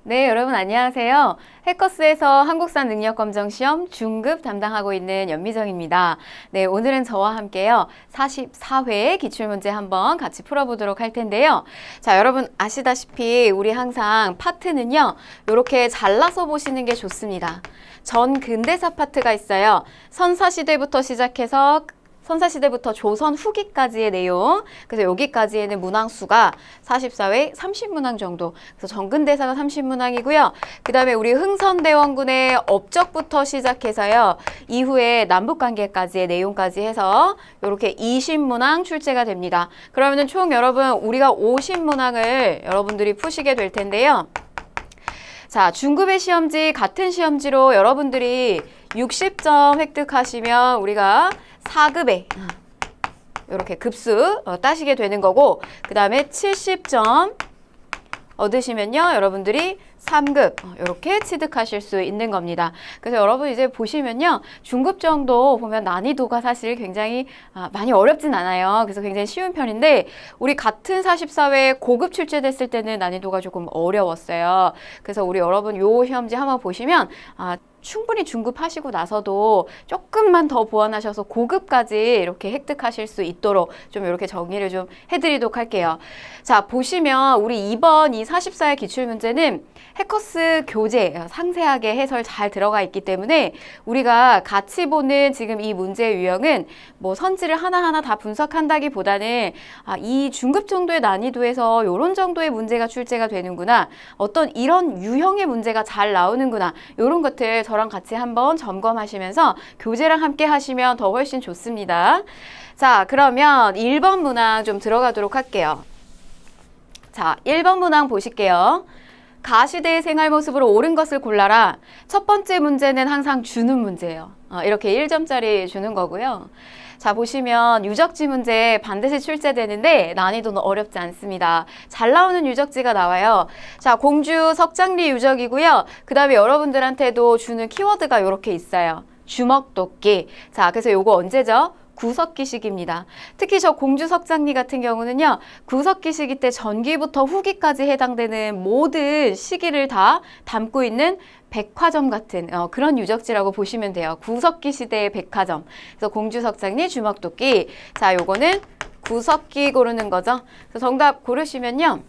네, 여러분 안녕하세요. 해커스에서 한국사 능력검정시험 중급 담당하고 있는 연미정입니다. 네, 오늘은 저와 함께요. 44회 기출문제 한번 같이 풀어보도록 할 텐데요. 자, 여러분 아시다시피 우리 항상 파트는요. 이렇게 잘라서 보시는 게 좋습니다. 전 근대사 파트가 있어요. 선사시대부터 시작해서 선사시대부터 조선 후기까지의 내용. 그래서 여기까지에는 문항수가 44회 30문항 정도. 그래서 전근대사가 30문항이고요. 그 다음에 우리 흥선대원군의 업적부터 시작해서요. 이후에 남북관계까지의 내용까지 해서 이렇게 20문항 출제가 됩니다. 그러면은 총 여러분 우리가 50문항을 여러분들이 푸시게 될 텐데요. 자, 중급의 시험지 같은 시험지로 여러분들이 60점 획득하시면 우리가 4급에 이렇게 급수 따시게 되는 거고, 그 다음에 70점 얻으시면요 여러분들이 3급 이렇게 취득하실 수 있는 겁니다. 그래서 여러분 이제 보시면요 중급 정도 보면 난이도가 사실 굉장히 많이 어렵진 않아요. 그래서 굉장히 쉬운 편인데 우리 같은 44회 고급 출제됐을 때는 난이도가 조금 어려웠어요. 그래서 우리 여러분 요 시험지 한번 보시면 충분히 중급하시고 나서도 조금만 더 보완하셔서 고급까지 이렇게 획득하실 수 있도록 좀 이렇게 정리를 좀 해드리도록 할게요. 자, 보시면 우리 이번 이 44회 기출문제는 해커스 교재 상세하게 해설 잘 들어가 있기 때문에 우리가 같이 보는 지금 이 문제의 유형은 뭐 선지를 하나하나 다 분석한다기보다는 이 중급 정도의 난이도에서 이런 정도의 문제가 출제가 되는구나, 어떤 이런 유형의 문제가 잘 나오는구나, 이런 것들 저랑 같이 한번 점검하시면서 교재랑 함께 하시면 더 훨씬 좋습니다. 자, 그러면 1번 문항 좀 들어가도록 할게요. 자, 1번 문항 보실게요. 가시대의 생활 모습으로 옳은 것을 골라라. 첫 번째 문제는 항상 주는 문제예요. 이렇게 1점짜리 주는 거고요. 자, 보시면 유적지 문제 반드시 출제되는데 난이도는 어렵지 않습니다. 잘 나오는 유적지가 나와요. 자, 공주 석장리 유적이고요. 그 다음에 여러분들한테도 주는 키워드가 이렇게 있어요. 주먹도끼. 자, 그래서 요거 언제죠? 구석기 시기입니다. 특히 저 공주 석장리 같은 경우는요. 구석기 시기 때 전기부터 후기까지 해당되는 모든 시기를 다 담고 있는 백화점 같은 그런 유적지라고 보시면 돼요. 구석기 시대의 백화점. 그래서 공주 석장리 주먹도끼. 자, 요거는 구석기 고르는 거죠. 그래서 정답 고르시면요.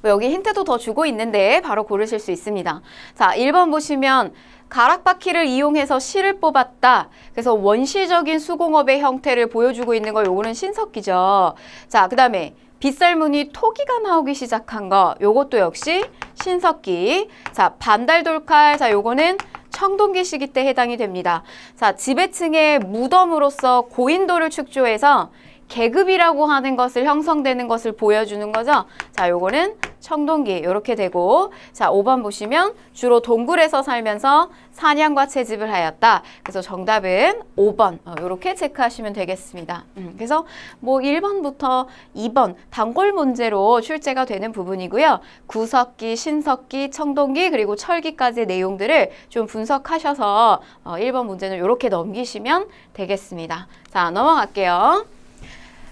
여기 힌트도 더 주고 있는데 바로 고르실 수 있습니다. 자, 1번 보시면 가락바퀴를 이용해서 실을 뽑았다. 그래서 원시적인 수공업의 형태를 보여주고 있는 거, 요거는 신석기죠. 자, 그 다음에 빗살무늬 토기가 나오기 시작한 거, 요것도 역시 신석기. 자, 반달돌칼, 자, 요거는 청동기 시기 때 해당이 됩니다. 자, 지배층의 무덤으로서 고인돌을 축조해서 계급이라고 하는 것을 형성되는 것을 보여주는 거죠. 자, 요거는 청동기 이렇게 되고, 자, 5번 보시면 주로 동굴에서 살면서 사냥과 채집을 하였다. 그래서 정답은 5번 이렇게 체크하시면 되겠습니다. 그래서 뭐 1번부터 2번 단골 문제로 출제가 되는 부분이고요. 구석기, 신석기, 청동기 그리고 철기까지의 내용들을 좀 분석하셔서 1번 문제는 이렇게 넘기시면 되겠습니다. 자, 넘어갈게요.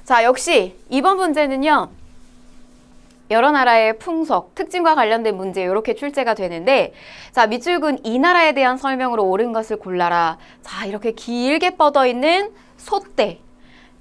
자, 역시 이번 문제는요. 여러 나라의 풍속, 특징과 관련된 문제 이렇게 출제가 되는데, 자, 밑줄근 이 나라에 대한 설명으로 옳은 것을 골라라. 자, 이렇게 길게 뻗어 있는 솥대.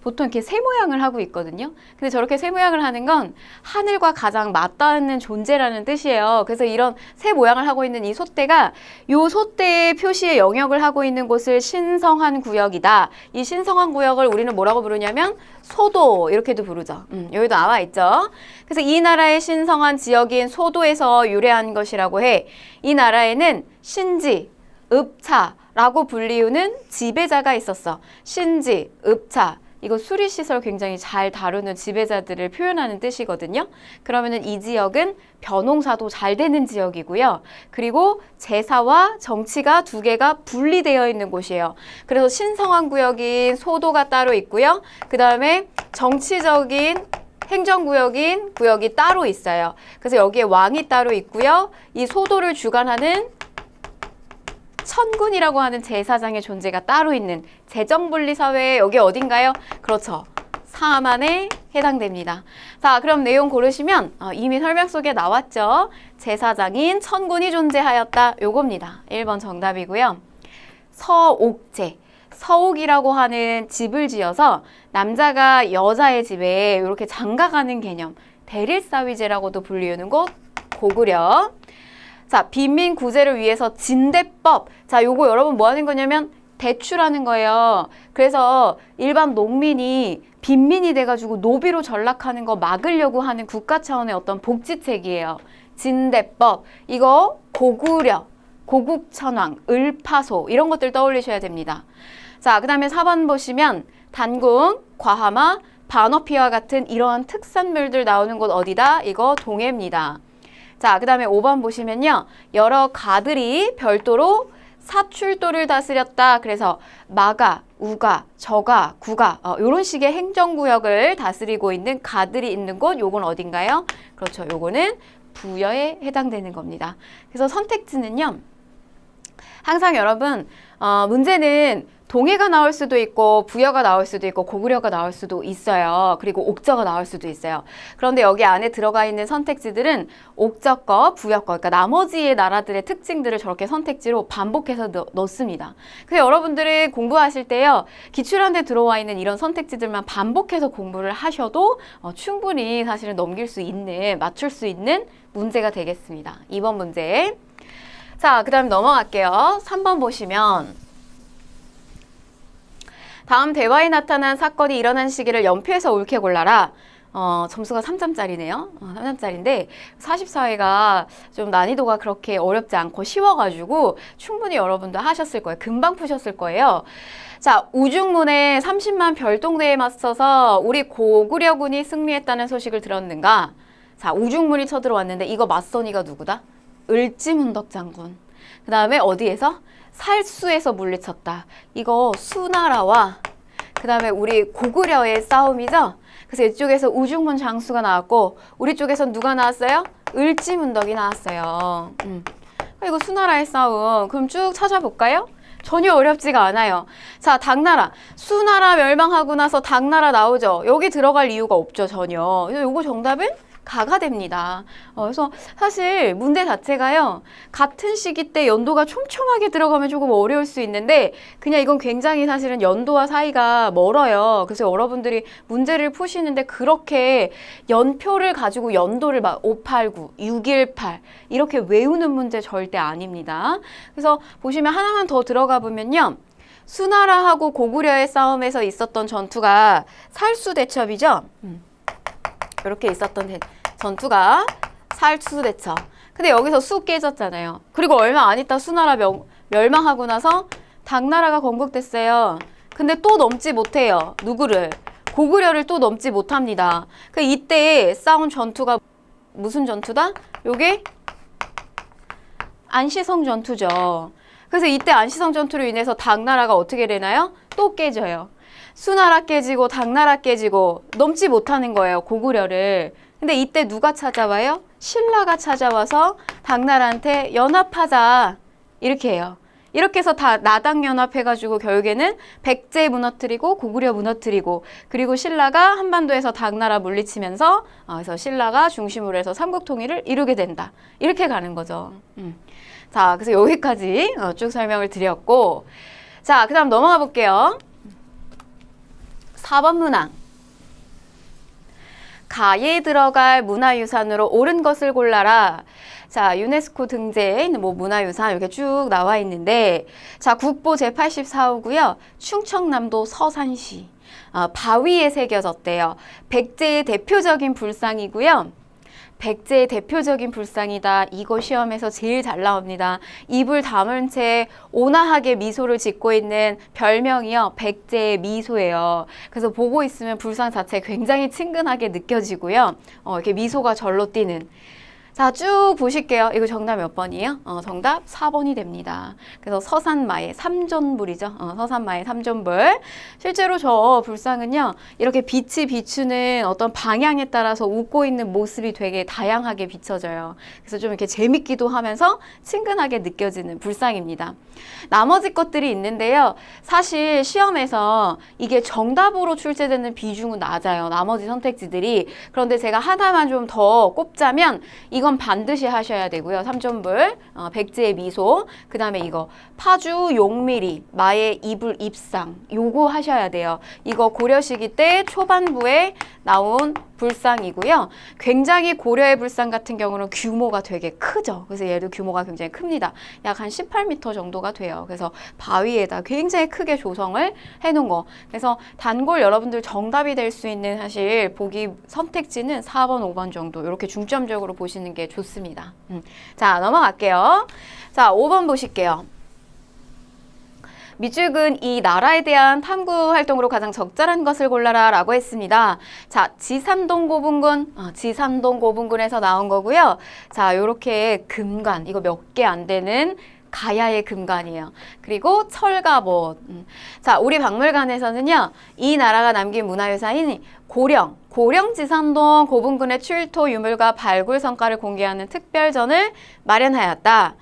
보통 이렇게 새 모양을 하고 있거든요. 근데 저렇게 새 모양을 하는 건 하늘과 가장 맞닿는 존재라는 뜻이에요. 그래서 이런 새 모양을 하고 있는 이 솥대가 요 솥대의 표시의 영역을 하고 있는 곳을 신성한 구역이다. 이 신성한 구역을 우리는 뭐라고 부르냐면 소도 이렇게도 부르죠. 여기도 나와 있죠. 그래서 이 나라의 신성한 지역인 소도에서 유래한 것이라고 해. 이 나라에는 신지, 읍차라고 불리우는 지배자가 있었어. 신지, 읍차. 이거 수리시설 굉장히 잘 다루는 지배자들을 표현하는 뜻이거든요. 그러면은 이 지역은 벼농사도 잘 되는 지역이고요. 그리고 제사와 정치가 두 개가 분리되어 있는 곳이에요. 그래서 신성한 구역인 소도가 따로 있고요. 그 다음에 정치적인 행정구역인 구역이 따로 있어요. 그래서 여기에 왕이 따로 있고요. 이 소도를 주관하는 천군이라고 하는 제사장의 존재가 따로 있는 재정분리 사회에 여기 어딘가요? 그렇죠. 사만에 해당됩니다. 자, 그럼 내용 고르시면 이미 설명 속에 나왔죠. 제사장인 천군이 존재하였다. 요겁니다. 1번 정답이고요. 서옥제. 서옥이라고 하는 집을 지어서 남자가 여자의 집에 이렇게 장가가는 개념, 대릴사위제라고도 불리우는 곳 고구려. 자, 빈민 구제를 위해서 진대법. 자, 요거 여러분 뭐 하는 거냐면 대출하는 거예요. 그래서 일반 농민이 빈민이 돼가지고 노비로 전락하는 거 막으려고 하는 국가 차원의 어떤 복지책이에요. 진대법. 이거 고구려, 고국천왕, 을파소 이런 것들 떠올리셔야 됩니다. 자, 그 다음에 4번 보시면 단궁, 과하마, 반어피와 같은 이러한 특산물들 나오는 곳 어디다? 이거 동해입니다. 자, 그 다음에 5번 보시면요. 여러 가들이 별도로 사출도를 다스렸다. 그래서 마가, 우가, 저가, 구가 이런 식의 행정구역을 다스리고 있는 가들이 있는 곳 요건 어딘가요? 그렇죠. 요거는 부여에 해당되는 겁니다. 그래서 선택지는요. 항상 여러분 문제는 동해가 나올 수도 있고 부여가 나올 수도 있고 고구려가 나올 수도 있어요. 그리고 옥저가 나올 수도 있어요. 그런데 여기 안에 들어가 있는 선택지들은 옥저 거, 부여 거, 그러니까 나머지의 나라들의 특징들을 저렇게 선택지로 반복해서 넣습니다. 그래서 여러분들이 공부하실 때요. 기출안에 들어와 있는 이런 선택지들만 반복해서 공부를 하셔도 충분히 사실은 넘길 수 있는, 맞출 수 있는 문제가 되겠습니다. 2번 문제. 자, 그 다음에 넘어갈게요. 3번 보시면 다음 대화에 나타난 사건이 일어난 시기를 연표해서 옳게 골라라. 점수가 3점짜리네요. 3점짜리인데 44회가 좀 난이도가 그렇게 어렵지 않고 쉬워가지고 충분히 여러분들 하셨을 거예요. 금방 푸셨을 거예요. 자, 우중문에 30만 별동대에 맞서서 우리 고구려군이 승리했다는 소식을 들었는가? 자, 우중문이 쳐들어왔는데 이거 맞선이가 누구다? 을지문덕 장군. 그 다음에 어디에서? 살수에서 물리쳤다. 이거 수나라와 그 다음에 우리 고구려의 싸움이죠. 그래서 이쪽에서 우중문 장수가 나왔고 우리 쪽에선 누가 나왔어요? 을지문덕이 나왔어요. 이거 수나라의 싸움. 그럼 쭉 찾아볼까요? 전혀 어렵지가 않아요. 자, 당나라. 수나라 멸망하고 나서 당나라 나오죠. 여기 들어갈 이유가 없죠, 전혀. 그래서 요거 정답은 가가 됩니다. 그래서 사실 문제 자체가요. 같은 시기 때 연도가 촘촘하게 들어가면 조금 어려울 수 있는데 그냥 이건 굉장히 사실은 연도와 사이가 멀어요. 그래서 여러분들이 문제를 푸시는데 그렇게 연표를 가지고 연도를 막 589, 618 이렇게 외우는 문제 절대 아닙니다. 그래서 보시면 하나만 더 들어가 보면요. 수나라하고 고구려의 싸움에서 있었던 전투가 살수대첩이죠. 이렇게 있었던 전투가 살수대첩. 근데 여기서 수 깨졌잖아요. 그리고 얼마 안 있다 수나라 멸망하고 나서 당나라가 건국됐어요. 근데 또 넘지 못해요. 누구를? 고구려를 또 넘지 못합니다. 그 이때 싸운 전투가 무슨 전투다? 요게 안시성 전투죠. 그래서 이때 안시성 전투로 인해서 당나라가 어떻게 되나요? 또 깨져요. 수나라 깨지고 당나라 깨지고 넘지 못하는 거예요. 고구려를. 근데 이때 누가 찾아와요? 신라가 찾아와서 당나라한테 연합하자 이렇게 해요. 이렇게 해서 다 나당 연합해가지고 결국에는 백제 무너뜨리고 고구려 무너뜨리고 그리고 신라가 한반도에서 당나라 물리치면서 그래서 신라가 중심으로 해서 삼국 통일을 이루게 된다. 이렇게 가는 거죠. 자, 그래서 여기까지 쭉 설명을 드렸고 자, 그 다음 넘어가 볼게요. 4번 문항. 가에 들어갈 문화유산으로 옳은 것을 골라라. 자, 유네스코 등재에 있는 문화유산 이렇게 쭉 나와 있는데 자, 국보 제84호고요. 충청남도 서산시 바위에 새겨졌대요. 백제의 대표적인 불상이고요. 백제의 대표적인 불상이다. 이거 시험에서 제일 잘 나옵니다. 입을 다문 채 온화하게 미소를 짓고 있는 별명이요. 백제의 미소예요. 그래서 보고 있으면 불상 자체 굉장히 친근하게 느껴지고요. 이렇게 미소가 절로 띄는. 자, 쭉 보실게요. 이거 정답 몇 번이에요? 정답 4번이 됩니다. 그래서 서산마의 삼존불이죠. 서산마의 삼존불. 실제로 저 불상은요, 이렇게 빛이 비추는 어떤 방향에 따라서 웃고 있는 모습이 되게 다양하게 비춰져요. 그래서 좀 이렇게 재밌기도 하면서 친근하게 느껴지는 불상입니다. 나머지 것들이 있는데요. 사실 시험에서 이게 정답으로 출제되는 비중은 낮아요. 나머지 선택지들이. 그런데 제가 하나만 좀 더 꼽자면 이건 반드시 하셔야 되고요. 삼존불, 백제의 미소, 그 다음에 이거 파주 용미리, 마의 이불 입상, 요거 하셔야 돼요. 이거 고려시기 때 초반부에 나온 불상이고요. 굉장히 고려의 불상 같은 경우는 규모가 되게 크죠. 그래서 얘도 규모가 굉장히 큽니다. 약 한 18m 정도가 돼요. 그래서 바위에다 굉장히 크게 조성을 해놓은 거. 그래서 단골 여러분들 정답이 될 수 있는 사실 보기 선택지는 4번, 5번 정도 이렇게 중점적으로 보시는 게 좋습니다. 자, 넘어갈게요. 자, 5번 보실게요. 밑줄은 이 나라에 대한 탐구 활동으로 가장 적절한 것을 골라라 라고 했습니다. 자, 지산동 고분군, 지산동 고분군에서 나온 거고요. 자, 요렇게 금관, 이거 몇 개 안 되는 가야의 금관이에요. 그리고 철갑옷. 자, 우리 박물관에서는요, 이 나라가 남긴 문화유산인 고령 지산동 고분군의 출토 유물과 발굴 성과를 공개하는 특별전을 마련하였다.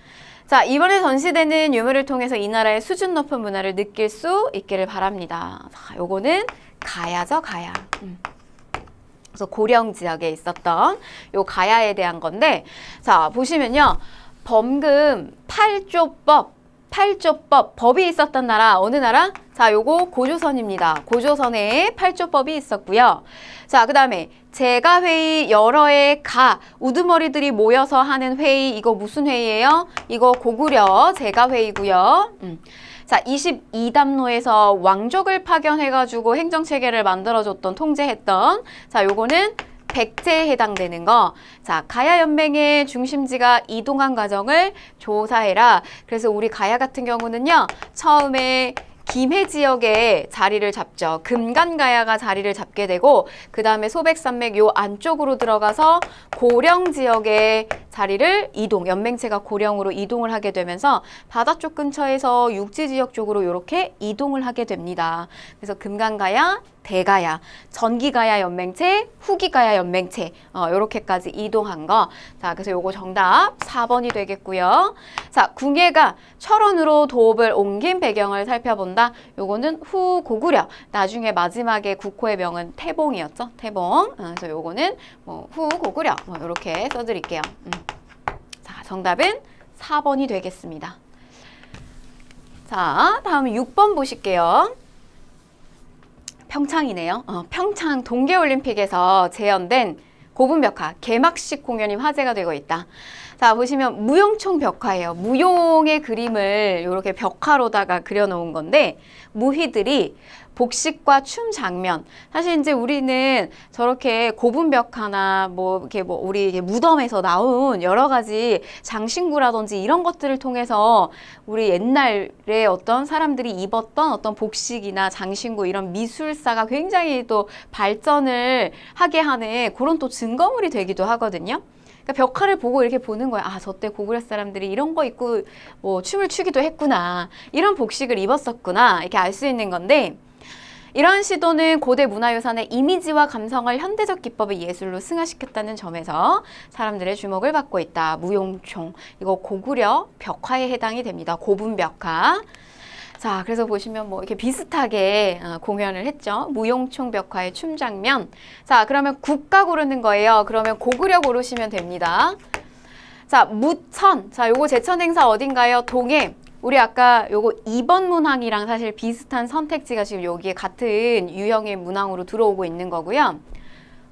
자, 이번에 전시되는 유물을 통해서 이 나라의 수준 높은 문화를 느낄 수 있기를 바랍니다. 자, 요거는 가야죠, 가야. 그래서 고령 지역에 있었던 요 가야에 대한 건데, 자, 보시면요. 범금 8조법, 법이 있었던 나라, 어느 나라? 자, 요거 고조선입니다. 고조선에 8조법이 있었고요. 자, 그 다음에 제가회의 여러의 우두머리들이 모여서 하는 회의, 이거 무슨 회의예요? 이거 고구려 제가회의고요. 자, 22담로에서 왕족을 파견해가지고 행정체계를 만들어줬던, 통제했던, 자, 요거는 백제에 해당되는 거. 자, 가야 연맹의 중심지가 이동한 과정을 조사해라. 그래서 우리 가야 같은 경우는요, 처음에 김해 지역에 자리를 잡죠. 금간가야가 자리를 잡게 되고, 그 다음에 소백산맥 요 안쪽으로 들어가서 고령 지역에 자리를 연맹체가 고령으로 이동을 하게 되면서 바다 쪽 근처에서 육지 지역 쪽으로 이렇게 이동을 하게 됩니다. 그래서 금간가야, 대가야, 전기가야 연맹체, 후기가야 연맹체, 요렇게까지 이동한 거. 자, 그래서 요거 정답 4번이 되겠고요. 자, 궁예가 철원으로 도읍을 옮긴 배경을 살펴본다. 요거는 후 고구려. 나중에 마지막에 국호의 명은 태봉이었죠. 태봉. 그래서 요거는 후 고구려. 요렇게 써드릴게요. 자, 정답은 4번이 되겠습니다. 자, 다음 6번 보실게요. 평창이네요. 평창 동계올림픽에서 재현된 고분벽화 개막식 공연이 화제가 되고 있다. 자, 보시면 무용총 벽화예요. 무용의 그림을 이렇게 벽화로다가 그려놓은 건데, 무희들이 복식과 춤 장면. 사실 이제 우리는 저렇게 고분벽화나 우리 무덤에서 나온 여러 가지 장신구라든지 이런 것들을 통해서 우리 옛날에 어떤 사람들이 입었던 어떤 복식이나 장신구 이런 미술사가 굉장히 또 발전을 하게 하는 그런 또 증거물이 되기도 하거든요. 그러니까 벽화를 보고 이렇게 보는 거야. 아, 저때 고구려 사람들이 이런 거 입고 춤을 추기도 했구나. 이런 복식을 입었었구나. 이렇게 알 수 있는 건데, 이러한 시도는 고대 문화유산의 이미지와 감성을 현대적 기법의 예술로 승화시켰다는 점에서 사람들의 주목을 받고 있다. 무용총. 이거 고구려 벽화에 해당이 됩니다. 고분벽화. 자, 그래서 보시면 이렇게 비슷하게 공연을 했죠. 무용총 벽화의 춤 장면. 자, 그러면 국가 고르는 거예요. 그러면 고구려 고르시면 됩니다. 자, 무천. 자, 요거 제천 행사 어딘가요? 동해. 우리 아까 요거 2번 문항이랑 사실 비슷한 선택지가 지금 여기에 같은 유형의 문항으로 들어오고 있는 거고요.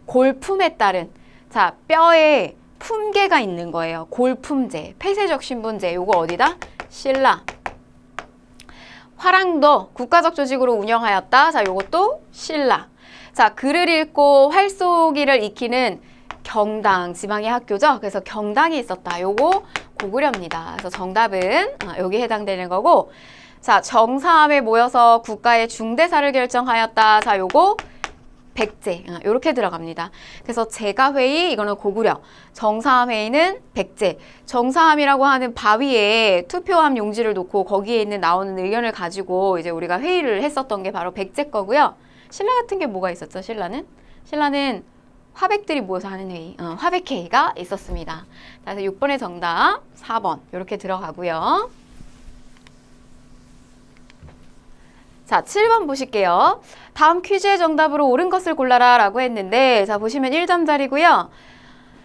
골품에 따른, 자, 뼈에 품계가 있는 거예요. 골품제, 폐쇄적 신분제. 요거 어디다? 신라. 화랑도 국가적 조직으로 운영하였다. 자, 요것도 신라. 자, 글을 읽고 활쏘기를 익히는 경당, 지방의 학교죠. 그래서 경당이 있었다. 요거 고구려입니다. 그래서 정답은 여기 해당되는 거고, 자, 정사함에 모여서 국가의 중대사를 결정하였다. 자, 요거 백제 이렇게 들어갑니다. 그래서 제가회의 이거는 고구려, 정사함회의는 백제. 정사함이라고 하는 바위에 투표함 용지를 놓고 거기에 있는 나오는 의견을 가지고 이제 우리가 회의를 했었던 게 바로 백제 거고요. 신라 같은 게 뭐가 있었죠? 신라는 화백들이 모여서 하는 회의, 화백회의가 있었습니다. 그래서 6번의 정답 4번 이렇게 들어가고요. 자, 7번 보실게요. 다음 퀴즈의 정답으로 옳은 것을 골라라 라고 했는데, 자, 보시면 1점짜리고요.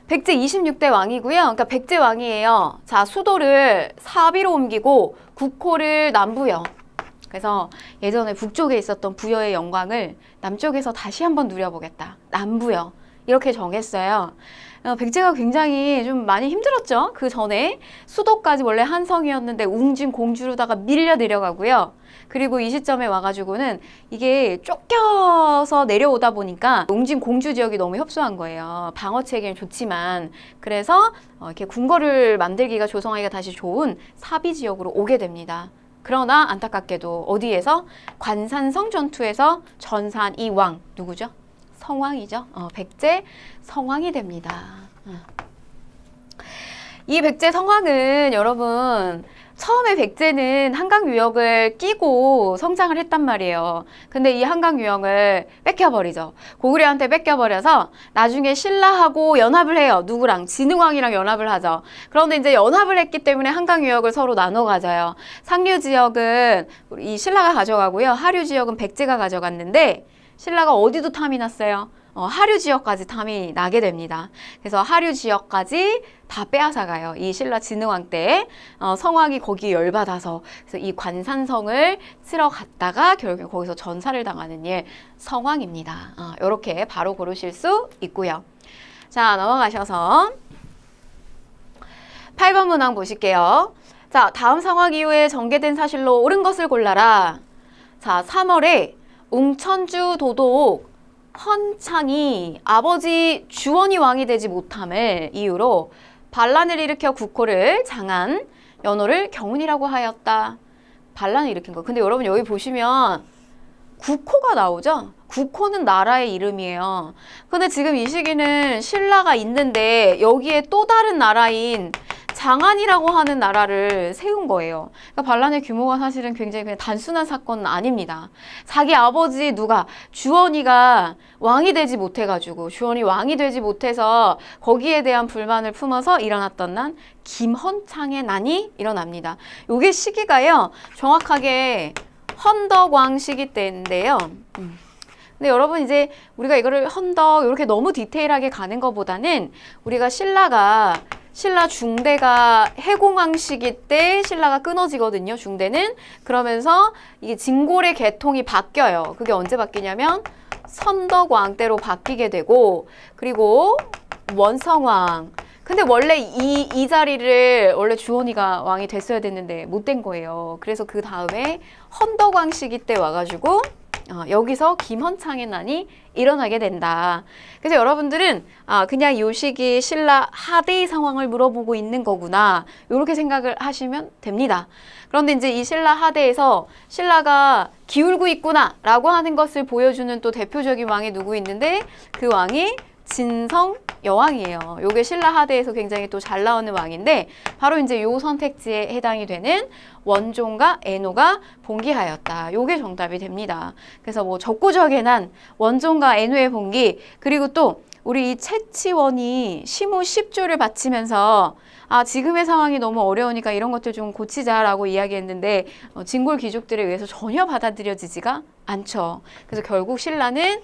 백제 26대 왕이고요. 그러니까 백제 왕이에요. 자, 수도를 사비로 옮기고 국호를 남부여. 그래서 예전에 북쪽에 있었던 부여의 영광을 남쪽에서 다시 한번 누려보겠다. 남부여. 이렇게 정했어요. 백제가 굉장히 좀 많이 힘들었죠. 그 전에 수도까지 원래 한 성이었는데 웅진 공주로다가 밀려 내려가고요. 그리고 이 시점에 와가지고는 이게 쫓겨서 내려오다 보니까 웅진 공주 지역이 너무 협소한 거예요. 방어 체계는 좋지만 그래서 이렇게 궁궐을 만들기가 조성하기가 다시 좋은 사비 지역으로 오게 됩니다. 그러나 안타깝게도 어디에서? 관산성 전투에서 전사한 이 왕 누구죠? 성왕이죠. 백제 성왕이 됩니다. 이 백제 성왕은 여러분 처음에 백제는 한강 유역을 끼고 성장을 했단 말이에요. 근데 이 한강 유역을 뺏겨버리죠. 고구려한테 뺏겨버려서 나중에 신라하고 연합을 해요. 누구랑? 진흥왕이랑 연합을 하죠. 그런데 이제 연합을 했기 때문에 한강 유역을 서로 나눠 가져요. 상류 지역은 이 신라가 가져가고요. 하류 지역은 백제가 가져갔는데 신라가 어디도 탐이 났어요? 하류 지역까지 탐이 나게 됩니다. 그래서 하류 지역까지 다 빼앗아가요. 이 신라 진흥왕 때 성왕이 거기에 열받아서 그래서 이 관산성을 쓸어 갔다가 결국에 거기서 전사를 당하는 일 성왕입니다. 이렇게 바로 고르실 수 있고요. 자, 넘어가셔서 8번 문항 보실게요. 자, 다음 상황 이후에 전개된 사실로 옳은 것을 골라라. 자, 3월에 웅천주 도독 헌창이 아버지 주원이 왕이 되지 못함을 이유로 반란을 일으켜 국호를 장한, 연호를 경운이라고 하였다. 반란을 일으킨 거. 근데 여러분 여기 보시면 국호가 나오죠? 국호는 나라의 이름이에요. 근데 지금 이 시기는 신라가 있는데 여기에 또 다른 나라인 장안이라고 하는 나라를 세운 거예요. 그러니까 반란의 규모가 사실은 굉장히 그냥 단순한 사건은 아닙니다. 자기 아버지 누가 주원이가 왕이 되지 못해가지고 주원이 왕이 되지 못해서 거기에 대한 불만을 품어서 일어났던 난 김헌창의 난이 일어납니다. 요게 시기가요. 정확하게 헌덕왕 시기 때인데요. 근데 여러분 이제 우리가 이거를 헌덕 이렇게 너무 디테일하게 가는 것보다는 우리가 신라 중대가 해공왕 시기 때 신라가 끊어지거든요. 중대는. 그러면서 이게 진골의 계통이 바뀌어요. 그게 언제 바뀌냐면 선덕왕 때로 바뀌게 되고 그리고 원성왕. 근데 원래 이 자리를 원래 주원이가 왕이 됐어야 됐는데 못 된 거예요. 그래서 그 다음에 헌덕왕 시기 때 와가지고 여기서 김헌창의 난이 일어나게 된다. 그래서 여러분들은 그냥 요 시기 신라 하대의 상황을 물어보고 있는 거구나. 이렇게 생각을 하시면 됩니다. 그런데 이제 이 신라 하대에서 신라가 기울고 있구나 라고 하는 것을 보여주는 또 대표적인 왕이 누구 있는데 그 왕이 진성 여왕이에요. 요게 신라 하대에서 굉장히 또 잘 나오는 왕인데 바로 이제 요 선택지에 해당이 되는 원종과 애노가 봉기하였다. 요게 정답이 됩니다. 그래서 뭐 적고적애난 원종과 애노의 봉기 그리고 또 우리 이 채치원이 시무 10조를 바치면서 지금의 상황이 너무 어려우니까 이런 것들 좀 고치자라고 이야기했는데 진골 귀족들에 의해서 전혀 받아들여지지가 않죠. 그래서 결국 신라는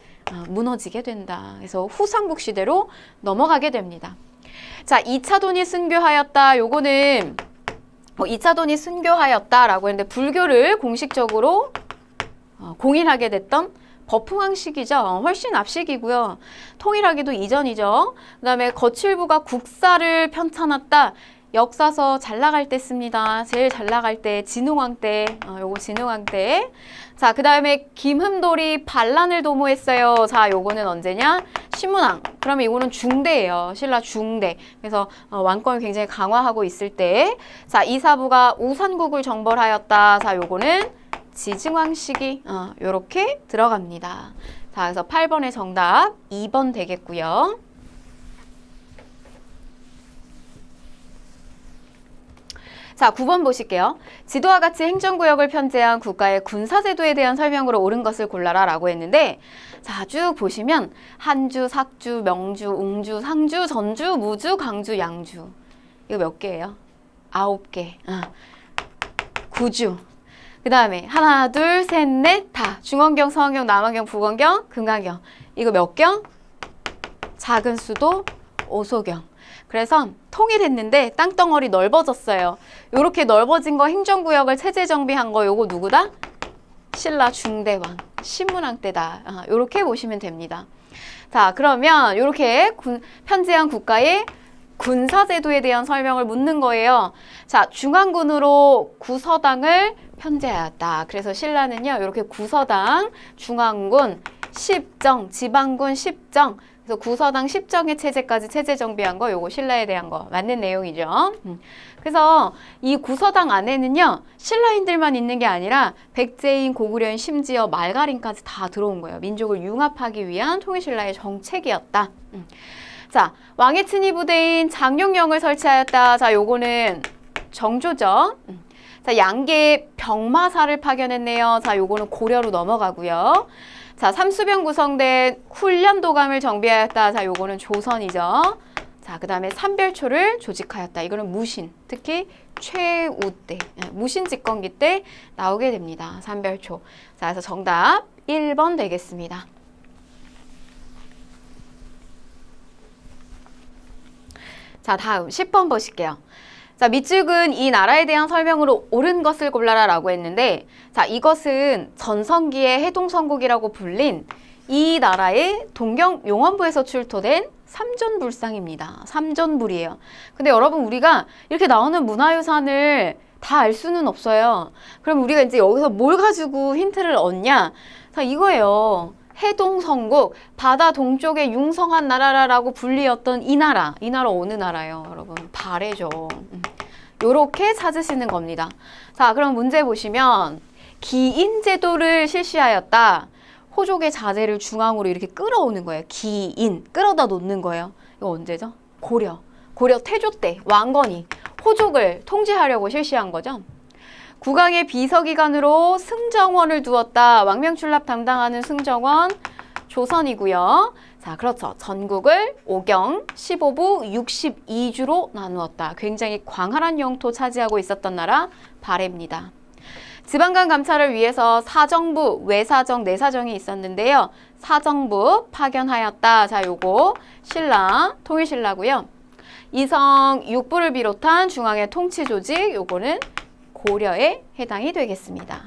무너지게 된다. 그래서 후삼국 시대로 넘어가게 됩니다. 자, 2차 돈이 순교하였다. 요거는 2차 돈이 순교하였다라고 했는데 불교를 공식적으로 공인하게 됐던 버풍왕 시기죠. 훨씬 앞시기고요. 통일하기도 이전이죠. 그 다음에 거칠부가 국사를 편찬했다. 역사서 잘 나갈 때 씁니다. 제일 잘 나갈 때 진흥왕 때, 요거 진흥왕 때. 자, 그 다음에 김흠돌이 반란을 도모했어요. 자, 요거는 언제냐? 신문왕. 그러면 이거는 중대예요. 신라 중대. 그래서 왕권을 굉장히 강화하고 있을 때. 자, 이사부가 우산국을 정벌하였다. 자, 요거는 지증왕 시기. 요렇게 들어갑니다. 자, 그래서 8번의 정답 2번 되겠고요. 자, 9번 보실게요. 지도와 같이 행정구역을 편제한 국가의 군사제도에 대한 설명으로 옳은 것을 골라라 라고 했는데, 자, 쭉 보시면 한주, 삭주, 명주, 웅주, 상주, 전주, 무주, 강주, 양주. 이거 몇 개예요? 9개. 9주. 그 다음에 하나, 둘, 셋, 넷, 다. 중원경, 서원경, 남원경, 북원경, 금강경. 이거 몇 경? 작은 수도, 오소경. 그래서 통일했는데 땅덩어리 넓어졌어요. 요렇게 넓어진 거 행정구역을 체제 정비한 거 요거 누구다? 신라 중대왕, 신문왕 때다. 요렇게 보시면 됩니다. 자, 그러면 요렇게 편제한 국가의 군사제도에 대한 설명을 묻는 거예요. 자, 중앙군으로 구서당을 편제하였다. 그래서 신라는요, 이렇게 구서당, 중앙군, 십정, 지방군, 십정, 그래서 구서당 10정의 체제까지 체제 정비한 거, 요거 신라에 대한 거 맞는 내용이죠. 그래서 이 구서당 안에는요, 신라인들만 있는 게 아니라 백제인, 고구려인, 심지어 말갈인까지 다 들어온 거예요. 민족을 융합하기 위한 통일신라의 정책이었다. 자, 왕의 친위 부대인 장룡령을 설치하였다. 자, 요거는 정조죠. 자, 양계 병마사를 파견했네요. 자, 요거는 고려로 넘어가고요. 자, 삼수병 구성된 훈련도감을 정비하였다. 자, 요거는 조선이죠. 자, 그 다음에 삼별초를 조직하였다. 이거는 무신, 특히 최우 때, 무신 집권기 때 나오게 됩니다. 삼별초. 자, 그래서 정답 1번 되겠습니다. 자, 다음 10번 보실게요. 자, 밑줄은 이 나라에 대한 설명으로 옳은 것을 골라라 라고 했는데, 자, 이것은 전성기의 해동성국이라고 불린 이 나라의 동경용원부에서 출토된 삼전불상입니다. 삼전불이에요. 근데 여러분, 우리가 이렇게 나오는 문화유산을 다 알 수는 없어요. 그럼 우리가 이제 여기서 뭘 가지고 힌트를 얻냐? 자, 이거예요. 해동성국, 바다 동쪽의 융성한 나라라고 불리었던 이 나라 어느 나라예요, 여러분? 발해죠. 요렇게 찾으시는 겁니다. 자, 그럼 문제 보시면 기인제도를 실시하였다. 호족의 자제를 중앙으로 이렇게 끌어오는 거예요. 기인, 끌어다 놓는 거예요. 이거 언제죠? 고려 태조 때 왕건이 호족을 통제하려고 실시한 거죠. 국왕의 비서기관으로 승정원을 두었다. 왕명출납 담당하는 승정원 조선이고요. 자, 그렇죠. 전국을 5경 15부 62주로 나누었다. 굉장히 광활한 영토 차지하고 있었던 나라 발해입니다. 지방간 감찰을 위해서 사정부, 외사정, 내사정이 있었는데요. 사정부 파견하였다. 자, 요거 신라, 통일신라고요. 이성 6부를 비롯한 중앙의 통치조직, 요거는 고려에 해당이 되겠습니다.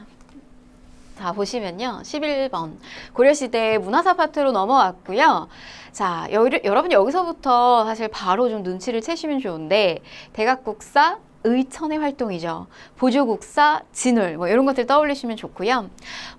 자, 보시면요. 11번. 고려시대 문화사 파트로 넘어왔고요. 자, 여러분 여기서부터 사실 바로 좀 눈치를 채시면 좋은데, 대각국사 의천의 활동이죠. 보조국사 진울, 뭐 이런 것들 떠올리시면 좋고요.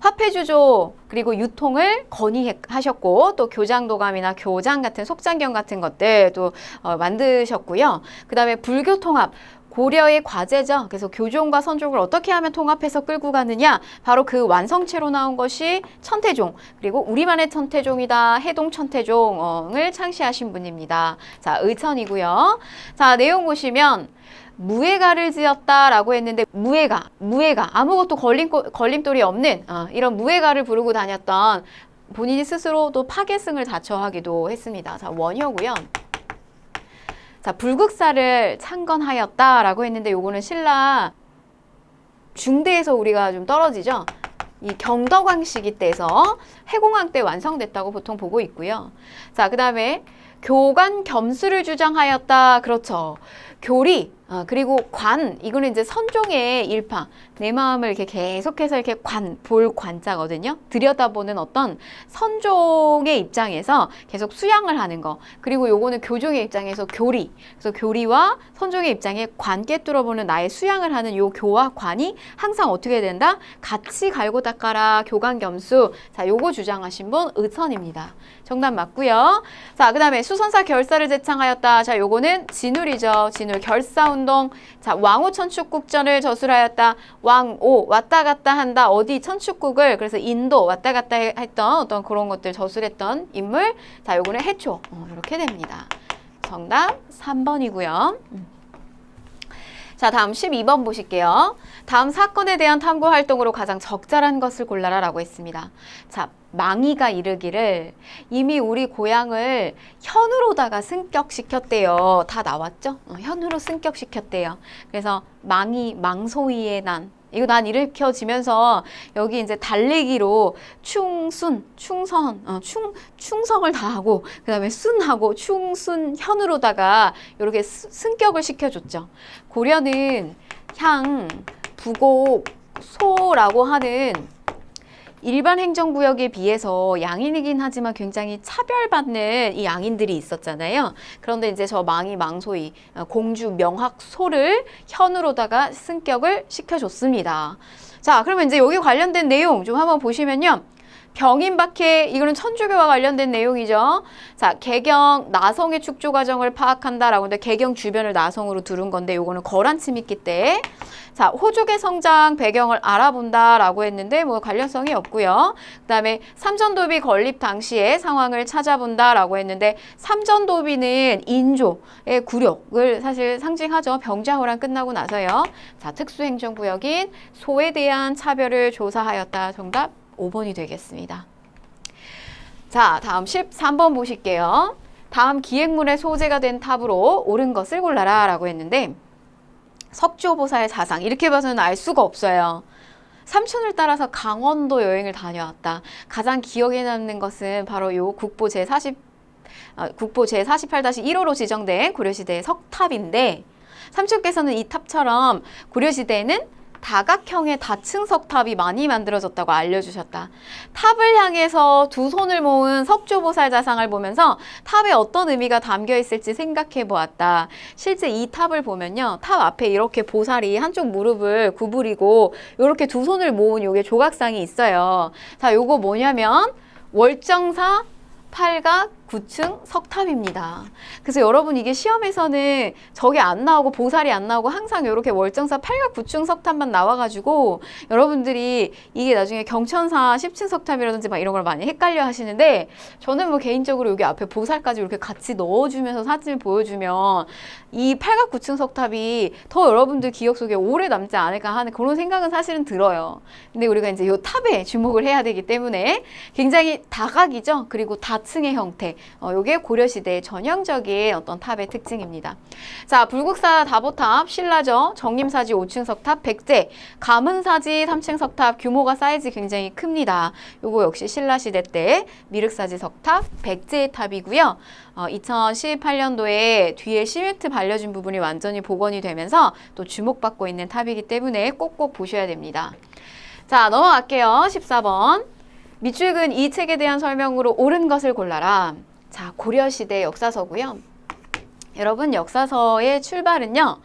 화폐주조 그리고 유통을 건의하셨고, 또 교장도감이나 교장 같은 속장경 같은 것들 또 만드셨고요. 그 다음에 불교통합, 고려의 과제죠. 그래서 교종과 선종을 어떻게 하면 통합해서 끌고 가느냐, 바로 그 완성체로 나온 것이 천태종, 그리고 우리만의 천태종이다, 해동 천태종을 창시하신 분입니다. 자, 의천이고요. 자, 내용 보시면 무예가를 지었다라고 했는데, 무예가 아무것도 걸림돌이 없는 이런 무예가를 부르고 다녔던, 본인이 스스로도 파괴승을 자처하기도 했습니다. 자, 원효고요. 자, 불국사를 창건하였다라고 했는데, 요거는 신라 중대에서 우리가 좀 떨어지죠. 이 경덕왕 시기 때에서 해공왕 때 완성됐다고 보통 보고 있고요. 자, 그 다음에 교관 겸수를 주장하였다. 그렇죠. 교리, 그리고 관, 이거는 이제 선종의 일파, 내 마음을 이렇게 계속해서 이렇게 볼 관자거든요. 들여다보는 어떤 선종의 입장에서 계속 수양을 하는 거. 그리고 요거는 교종의 입장에서 교리. 그래서 교리와 선종의 입장에 관계 뚫어보는 나의 수양을 하는 요 교와 관이 항상 어떻게 된다? 같이 갈고 닦아라, 교관 겸수. 자, 요거 주장하신 분 의천입니다. 정답 맞고요. 자, 그 다음에 수선사 결사를 제창하였다. 자, 요거는 진울이죠. 진울 결사운동. 자, 왕오 천축국전을 저술하였다. 왕오 왔다 갔다 한다. 어디 천축국을 그래서 인도 왔다 갔다 했던 어떤 그런 것들 저술했던 인물. 자, 요거는 해초. 이렇게 됩니다. 정답 3번이고요. 자, 다음 12번 보실게요. 다음 사건에 대한 탐구 활동으로 가장 적절한 것을 골라라 라고 했습니다. 자, 망이가 이르기를 이미 우리 고향을 현으로다가 승격시켰대요. 다 나왔죠? 현으로 승격시켰대요. 그래서 망이 망소위의 난. 이거 난 일으켜지면서 여기 이제 달리기로 충순, 충성을 다하고 그 다음에 순하고 충순 현으로다가 이렇게 승격을 시켜줬죠. 고려는 향, 부곡, 소라고 하는 일반 행정구역에 비해서 양인이긴 하지만 굉장히 차별받는 이 양인들이 있었잖아요. 그런데 이제 저 망이 망소이 공주 명학소를 현으로다가 승격을 시켜줬습니다. 자, 그러면 이제 여기 관련된 내용 좀 한번 보시면요. 병인박해, 이거는 천주교와 관련된 내용이죠. 자, 개경 나성의 축조 과정을 파악한다라고 하는데 개경 주변을 나성으로 두른 건데 요거는 거란치미끼 때. 자, 호족의 성장 배경을 알아본다라고 했는데 뭐 관련성이 없고요. 그다음에 삼전도비 건립 당시의 상황을 찾아본다라고 했는데 삼전도비는 인조의 굴욕을 사실 상징하죠. 병자호란 끝나고 나서요. 자, 특수행정구역인 소에 대한 차별을 조사하였다. 정답 5번이 되겠습니다. 자, 다음 13번 보실게요. 다음 기획물의 소재가 된 탑으로 옳은 것을 골라라 라고 했는데 석조보살 사상 이렇게 봐서는 알 수가 없어요. 삼촌을 따라서 강원도 여행을 다녀왔다. 가장 기억에 남는 것은 바로 요 국보 제48-1호로 지정된 고려시대의 석탑인데 삼촌께서는 이 탑처럼 고려시대에는 다각형의 다층 석탑이 많이 만들어졌다고 알려주셨다. 탑을 향해서 두 손을 모은 석조보살 자상을 보면서 탑에 어떤 의미가 담겨 있을지 생각해 보았다. 실제 이 탑을 보면요. 탑 앞에 이렇게 보살이 한쪽 무릎을 구부리고 이렇게 두 손을 모은 요게 조각상이 있어요. 자, 요거 뭐냐면 월정사 팔각 9층 석탑입니다. 그래서 여러분 이게 시험에서는 저게 안 나오고 보살이 안 나오고 항상 이렇게 월정사 팔각 9층 석탑만 나와가지고 여러분들이 이게 나중에 경천사 10층 석탑이라든지 막 이런 걸 많이 헷갈려 하시는데 저는 뭐 개인적으로 여기 앞에 보살까지 이렇게 같이 넣어주면서 사진을 보여주면 이 팔각 9층 석탑이 더 여러분들 기억 속에 오래 남지 않을까 하는 그런 생각은 사실은 들어요. 근데 우리가 이제 이 탑에 주목을 해야 되기 때문에 굉장히 다각이죠. 그리고 다층의 형태. 요게 고려시대의 전형적인 어떤 탑의 특징입니다. 자, 불국사 다보탑, 신라죠. 정림사지 5층 석탑, 백제, 가문사지 3층 석탑, 규모가 사이즈 굉장히 큽니다. 요거 역시 신라시대 때 미륵사지 석탑, 백제의 탑이고요. 2018년도에 뒤에 시멘트 발려진 부분이 완전히 복원이 되면서 또 주목받고 있는 탑이기 때문에 꼭꼭 보셔야 됩니다. 자, 넘어갈게요. 14번. 밑줄근 이 책에 대한 설명으로 옳은 것을 골라라. 자, 고려시대 역사서고요. 여러분 역사서의 출발은요.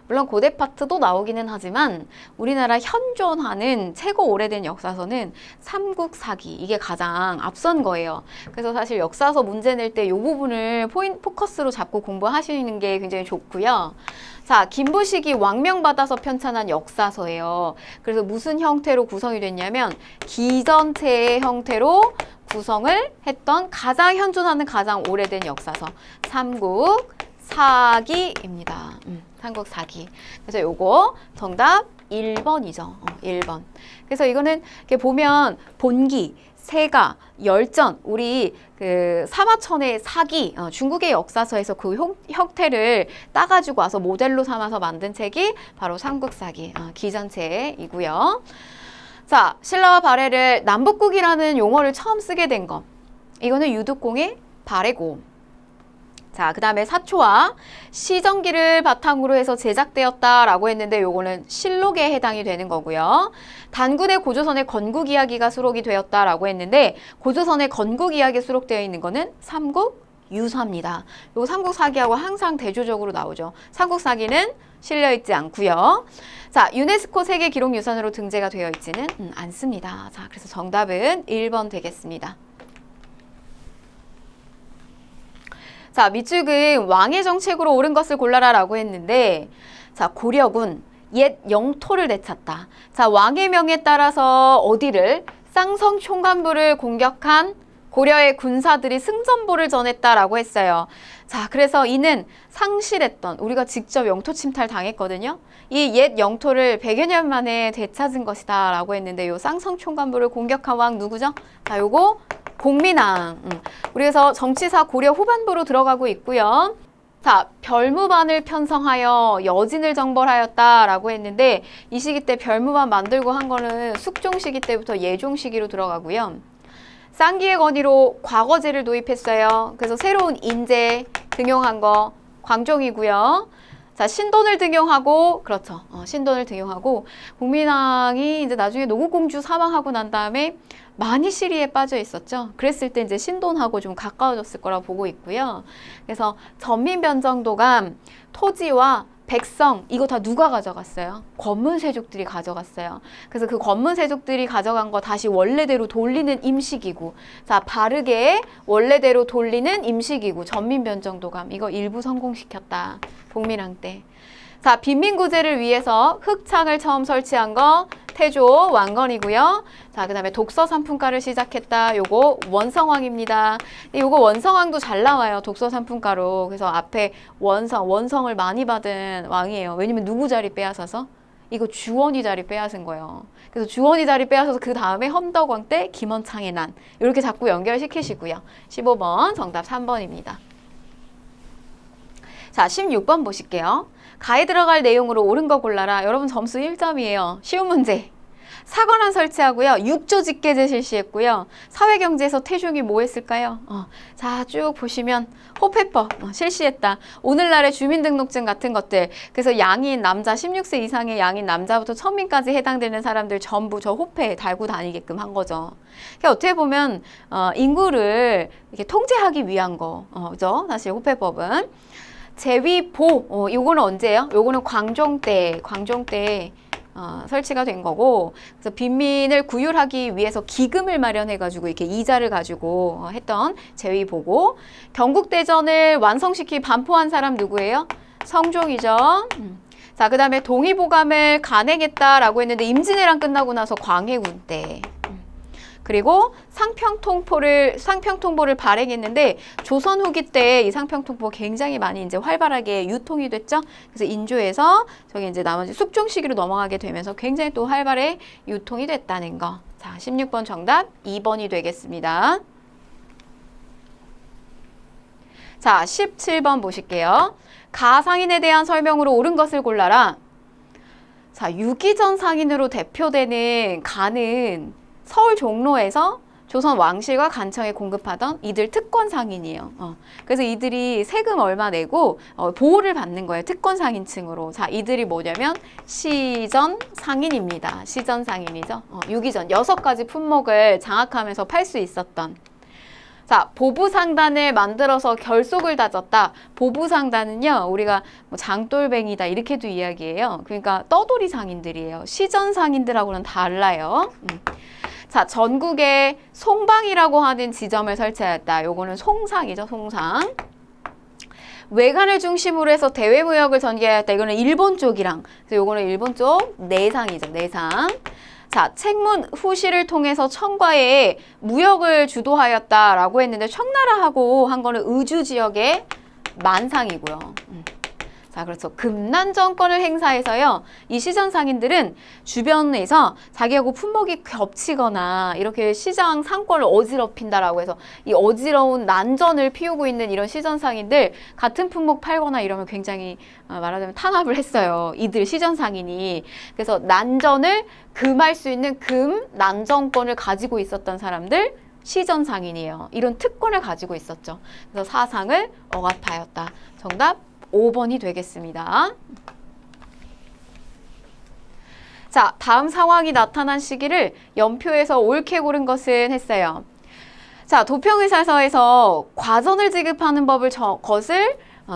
물론 고대 파트도 나오기는 하지만 우리나라 현존하는 최고 오래된 역사서는 삼국사기 이게 가장 앞선 거예요. 그래서 사실 역사서 문제 낼 때 이 부분을 포커스로 잡고 공부하시는 게 굉장히 좋고요. 자, 김부식이 왕명받아서 편찬한 역사서예요. 그래서 무슨 형태로 구성이 됐냐면 기전체의 형태로 구성을 했던 가장 현존하는 가장 오래된 역사서 삼국사기입니다. 삼국사기. 그래서 요거 정답 1번이죠. 1번. 그래서 이거는 이렇게 보면 본기, 세가, 열전, 우리 그 사마천의 사기, 중국의 역사서에서 그 형태를 따가지고 와서 모델로 삼아서 만든 책이 바로 삼국사기, 기전체이고요. 자, 신라와 발해를 남북국이라는 용어를 처음 쓰게 된 것. 이거는 유득공의 발해고. 자, 그 다음에 사초와 시정기를 바탕으로 해서 제작되었다라고 했는데 요거는 실록에 해당이 되는 거고요. 단군의 고조선의 건국 이야기가 수록이 되었다라고 했는데 고조선의 건국 이야기 수록되어 있는 거는 삼국유사입니다. 요 삼국사기하고 항상 대조적으로 나오죠. 삼국사기는 실려있지 않고요. 자, 유네스코 세계기록유산으로 등재가 되어 있지는 않습니다. 자, 그래서 정답은 1번 되겠습니다. 자, 밑줄은 왕의 정책으로 옳은 것을 골라라 라고 했는데, 자, 고려군 옛 영토를 되찾다. 자, 왕의 명에 따라서 어디를? 쌍성 총관부를 공격한 고려의 군사들이 승전보를 전했다라고 했어요. 자, 그래서 이는 상실했던, 우리가 직접 영토 침탈 당했거든요. 이 옛 영토를 100여 년 만에 되찾은 것이다 라고 했는데, 요 쌍성 총관부를 공격한 왕 누구죠? 자, 요거 공민왕. 그래서 정치사 고려 후반부로 들어가고 있고요. 자, 별무반을 편성하여 여진을 정벌하였다라고 했는데, 이 시기 때 별무반 만들고 한 거는 숙종 시기 때부터 예종 시기로 들어가고요. 쌍기의 건의로 과거제를 도입했어요. 그래서 새로운 인재 등용한 거 광종이고요. 자, 신돈을 등용하고, 그렇죠. 신돈을 등용하고, 국민왕이 이제 나중에 노국공주 사망하고 난 다음에 많이 시리에 빠져 있었죠. 그랬을 때 이제 신돈하고 좀 가까워졌을 거라 보고 있고요. 그래서 전민변정도감, 토지와 백성, 이거 다 누가 가져갔어요? 권문세족들이 가져갔어요. 그래서 그 권문세족들이 가져간 거 다시 원래대로 돌리는 임시기구. 자, 바르게 원래대로 돌리는 임시기구. 전민변정도감. 이거 일부 성공시켰다. 복민왕 때. 자, 빈민구제를 위해서 흑창을 처음 설치한 거 태조 왕건이고요. 자, 그 다음에 독서 산품가를 시작했다. 요거 원성왕입니다. 요거 원성왕도 잘 나와요. 독서 산품가로. 그래서 앞에 원성을 많이 받은 왕이에요. 왜냐면 누구 자리 빼앗아서? 이거 주원이 자리 빼앗은 거예요. 그래서 주원이 자리 빼앗아서 그 다음에 험덕왕 때 김원창의 난. 이렇게 자꾸 연결시키시고요. 15번 정답 3번입니다. 자, 16번 보실게요. 가에 들어갈 내용으로 옳은 거 골라라. 여러분 점수 1점이에요. 쉬운 문제. 사관원 설치하고요. 6조 직계제 실시했고요. 사회경제에서 태종이 뭐 했을까요? 자, 쭉 보시면 호패법 실시했다. 오늘날의 주민등록증 같은 것들. 그래서 양인 남자 16세 이상의 양인 남자부터 천민까지 해당되는 사람들 전부 저 호패에 달고 다니게끔 한 거죠. 그러니까 어떻게 보면 인구를 이렇게 통제하기 위한 거죠. 사실 호패법은. 제위보, 요거는 언제예요? 요거는 광종 때 설치가 된 거고, 그래서 빈민을 구휼하기 위해서 기금을 마련해가지고 이렇게 이자를 가지고 했던 제위보고, 경국대전을 완성시키 반포한 사람 누구예요? 성종이죠. 자, 그 다음에 동의보감을 간행했다라고 했는데 임진왜란 끝나고 나서 광해군 때. 그리고 상평통보를 발행했는데 조선 후기 때 이 상평통보 굉장히 많이 이제 활발하게 유통이 됐죠. 그래서 인조에서 저기 이제 나머지 숙종 시기로 넘어가게 되면서 굉장히 또 활발하게 유통이 됐다는 거. 자, 16번 정답 2번이 되겠습니다. 자, 17번 보실게요. 가상인에 대한 설명으로 옳은 것을 골라라. 자, 유기전 상인으로 대표되는 가는 서울 종로에서 조선 왕실과 간청에 공급하던 이들 특권 상인이에요. 그래서 이들이 세금 얼마 내고 보호를 받는 거예요. 특권 상인층으로. 자, 이들이 뭐냐면 시전 상인입니다. 시전 상인이죠. 유기전 6가지 품목을 장악하면서 팔 수 있었던. 자, 보부상단을 만들어서 결속을 다졌다. 보부상단은요, 우리가 뭐 장돌뱅이다 이렇게도 이야기해요. 그러니까 떠돌이 상인들이에요. 시전 상인들하고는 달라요. 자, 전국에 송방이라고 하는 지점을 설치하였다. 요거는 송상이죠, 송상. 외관을 중심으로 해서 대외무역을 전개하였다. 이거는 일본 쪽이랑, 그래서 요거는 일본 쪽 내상이죠, 내상. 자, 책문 후시를 통해서 청과에 무역을 주도하였다라고 했는데 청나라하고 한 거는 의주 지역의 만상이고요. 자, 그렇죠. 금난 정권을 행사해서요. 이 시전 상인들은 주변에서 자기하고 품목이 겹치거나 이렇게 시장 상권을 어지럽힌다라고 해서 이 어지러운 난전을 피우고 있는 이런 시전 상인들 같은 품목 팔거나 이러면 굉장히 말하자면 탄압을 했어요. 이들 시전 상인이. 그래서 난전을 금할 수 있는 난정권을 가지고 있었던 사람들 시전 상인이에요. 이런 특권을 가지고 있었죠. 그래서 사상을 억압하였다. 정답 5번이 되겠습니다. 자, 다음 상황이 나타난 시기를 연표에서 옳게 고른 것은 했어요. 자, 도평의사서에서 과전을 지급하는 법을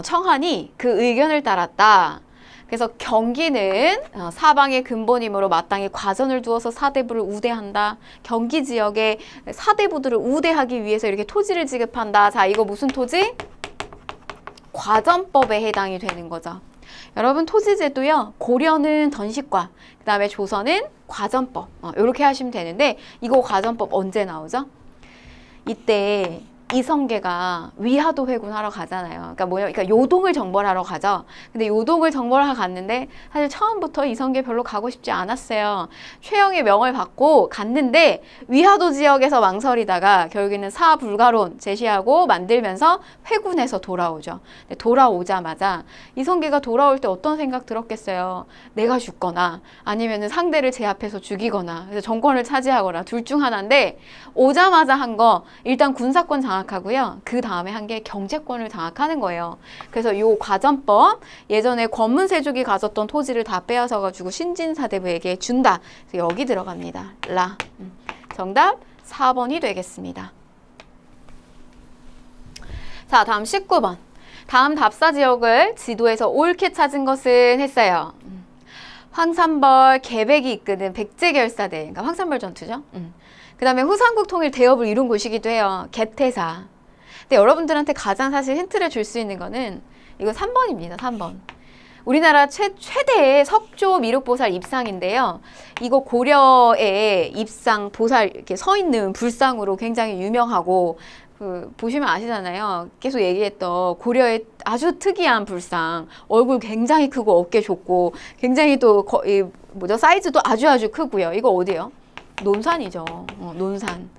청하니 그 의견을 따랐다. 그래서 경기는 사방의 근본이므로 마땅히 과전을 두어서 사대부를 우대한다. 경기 지역의 사대부들을 우대하기 위해서 이렇게 토지를 지급한다. 자, 이거 무슨 토지? 과전법에 해당이 되는 거죠. 여러분 토지제도요. 고려는 던식과 그 다음에 조선은 과전법 이렇게 하시면 되는데 이거 과전법 언제 나오죠? 이때 이성계가 위화도 회군하러 가잖아요. 그러니까 뭐냐, 그러니까 요동을 정벌하러 가죠. 근데 요동을 정벌하러 갔는데 사실 처음부터 이성계 별로 가고 싶지 않았어요. 최영의 명을 받고 갔는데 위화도 지역에서 망설이다가 결국에는 사불가론 제시하고 만들면서 회군해서 돌아오죠. 근데 돌아오자마자 이성계가 돌아올 때 어떤 생각 들었겠어요? 내가 죽거나 아니면은 상대를 제압해서 죽이거나 그래서 정권을 차지하거나 둘 중 하나인데 오자마자 한 거 일단 군사권 장악하고요. 그 다음에 한 게 경제권을 장악하는 거예요. 그래서 요 과전법 예전에 권문세족이 가졌던 토지를 다 빼앗아 가지고 신진사대부에게 준다. 그래서 여기 들어갑니다. 라. 정답 4번이 되겠습니다. 자, 다음 19번. 다음 답사 지역을 지도에서 옳게 찾은 것은 했어요. 황산벌, 개백이 이끄는 백제결사대, 그러니까 황산벌 전투죠. 그 다음에 후삼국 통일 대업을 이룬 곳이기도 해요. 개태사. 근데 여러분들한테 가장 사실 힌트를 줄 수 있는 거는 이거 3번입니다. 3번. 우리나라 최대의 석조 미륵보살 입상인데요. 이거 고려의 입상 보살 이렇게 서 있는 불상으로 굉장히 유명하고 보시면 아시잖아요. 계속 얘기했던 고려의 아주 특이한 불상. 얼굴 굉장히 크고 어깨 좁고 굉장히 또 사이즈도 아주 크고요. 이거 어디예요? 논산이죠. 논산.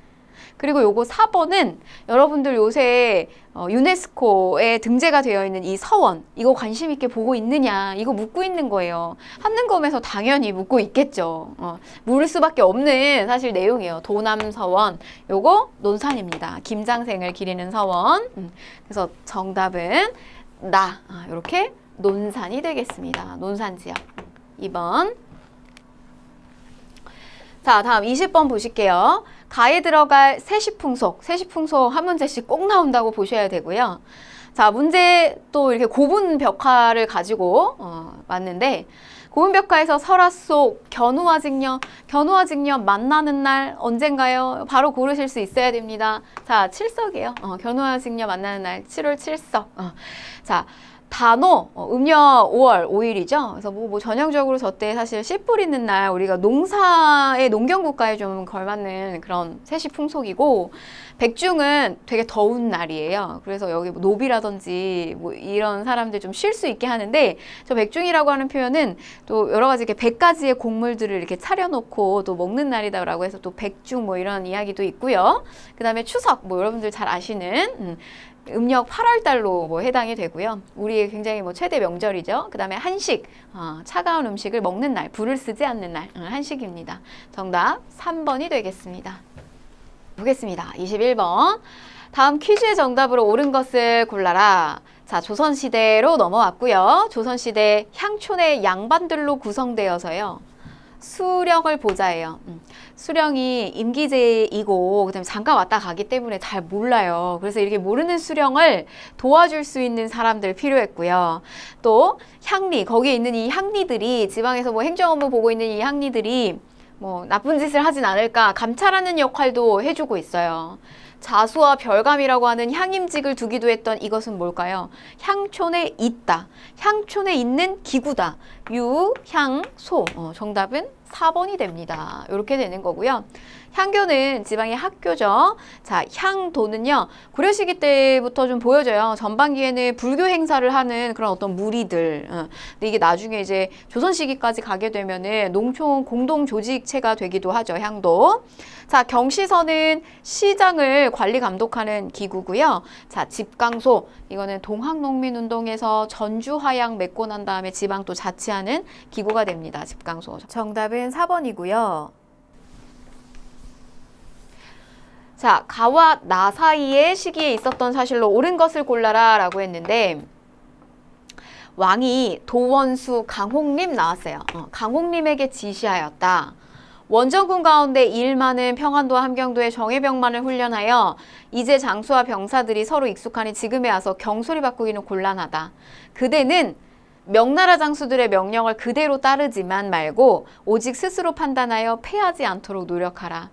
그리고 요거 4번은 여러분들 요새 유네스코에 등재가 되어 있는 이 서원, 이거 관심 있게 보고 있느냐, 이거 묻고 있는 거예요. 한능검에서 당연히 묻고 있겠죠. 물을 수밖에 없는 사실 내용이에요. 도남서원, 요거 논산입니다. 김장생을 기리는 서원. 그래서 정답은 이렇게 논산이 되겠습니다. 논산 지역. 2번. 자, 다음 20번 보실게요. 가에 들어갈 세시풍속, 세시풍속 한 문제씩 꼭 나온다고 보셔야 되고요. 자, 문제 또 이렇게 고분벽화를 가지고 왔는데 고분벽화에서 설화 속 견우와 직녀 만나는 날 언젠가요? 바로 고르실 수 있어야 됩니다. 자, 칠석이에요. 견우와 직녀 만나는 날 7월 7석. 자, 단오, 음력 5월 5일이죠. 그래서 뭐 전형적으로 저때 사실 씨 뿌리는 날 우리가 농사의 농경국가에 좀 걸맞는 그런 세시 풍속이고 백중은 되게 더운 날이에요. 그래서 여기 노비라든지 뭐 이런 사람들 좀 쉴 수 있게 하는데 저 백중이라고 하는 표현은 또 여러 가지 이렇게 100가지의 곡물들을 이렇게 차려놓고 또 먹는 날이다라고 해서 또 백중 뭐 이런 이야기도 있고요. 그 다음에 추석 뭐 여러분들 잘 아시는 음력 8월 달로 뭐 해당이 되고요. 우리의 굉장히 뭐 최대 명절이죠. 그 다음에 한식, 차가운 음식을 먹는 날, 불을 쓰지 않는 날, 한식입니다. 정답 3번이 되겠습니다. 보겠습니다. 21번. 다음 퀴즈의 정답으로 옳은 것을 골라라. 자, 조선시대로 넘어왔고요. 조선시대 향촌의 양반들로 구성되어서요. 수령을 보자예요. 수령이 임기제이고 그다음에 잠깐 왔다 가기 때문에 잘 몰라요. 그래서 이렇게 모르는 수령을 도와줄 수 있는 사람들 필요했고요. 또 향리, 거기에 있는 이 향리들이 지방에서 뭐 행정 업무 보고 있는 이 향리들이 뭐 나쁜 짓을 하진 않을까 감찰하는 역할도 해주고 있어요. 자수와 별감이라고 하는 향임직을 두기도 했던 이것은 뭘까요? 향촌에 있다. 향촌에 있는 기구다. 유향소. 정답은 4번이 됩니다. 이렇게 되는 거고요. 향교는 지방의 학교죠. 자, 향도는요. 고려 시기 때부터 좀 보여져요. 전반기에는 불교 행사를 하는 그런 어떤 무리들. 근데 이게 나중에 이제 조선 시기까지 가게 되면은 농촌 공동 조직체가 되기도 하죠. 향도. 자, 경시서는 시장을 관리 감독하는 기구고요. 자, 집강소. 이거는 동학농민운동에서 전주화양 맺고 난 다음에 지방 또 자치하는 기구가 됩니다. 집강소. 정답은 4번이고요. 자, 가와 나 사이의 시기에 있었던 사실로 옳은 것을 골라라 라고 했는데 왕이 도원수 강홍림 나왔어요. 강홍림에게 지시하였다. 원정군 가운데 일 많은 평안도와 함경도의 정예병만을 훈련하여 이제 장수와 병사들이 서로 익숙하니 지금에 와서 경소리 바꾸기는 곤란하다. 그대는 명나라 장수들의 명령을 그대로 따르지만 말고 오직 스스로 판단하여 패하지 않도록 노력하라.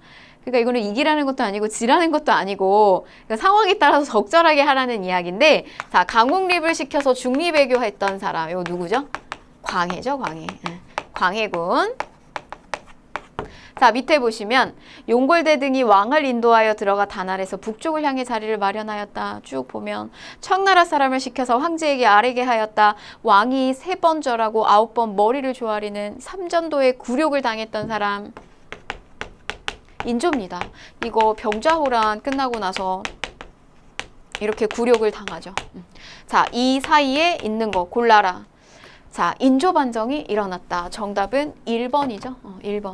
그러니까 이거는 이기라는 것도 아니고 지라는 것도 아니고 그러니까 상황에 따라서 적절하게 하라는 이야기인데 자, 강국립을 시켜서 중립외교했던 사람 이거 누구죠? 광해죠, 광해. 광해군. 자, 밑에 보시면 용골대 등이 왕을 인도하여 들어가 단할에서 북쪽을 향해 자리를 마련하였다. 쭉 보면 청나라 사람을 시켜서 황제에게 아뢰게 하였다. 왕이 3번 절하고 9번 머리를 조아리는 삼전도의 굴욕을 당했던 사람 인조입니다. 이거 병자호란 끝나고 나서 이렇게 굴욕을 당하죠. 자, 이 사이에 있는 거 골라라. 자, 인조 반정이 일어났다. 정답은 1번이죠. 1번.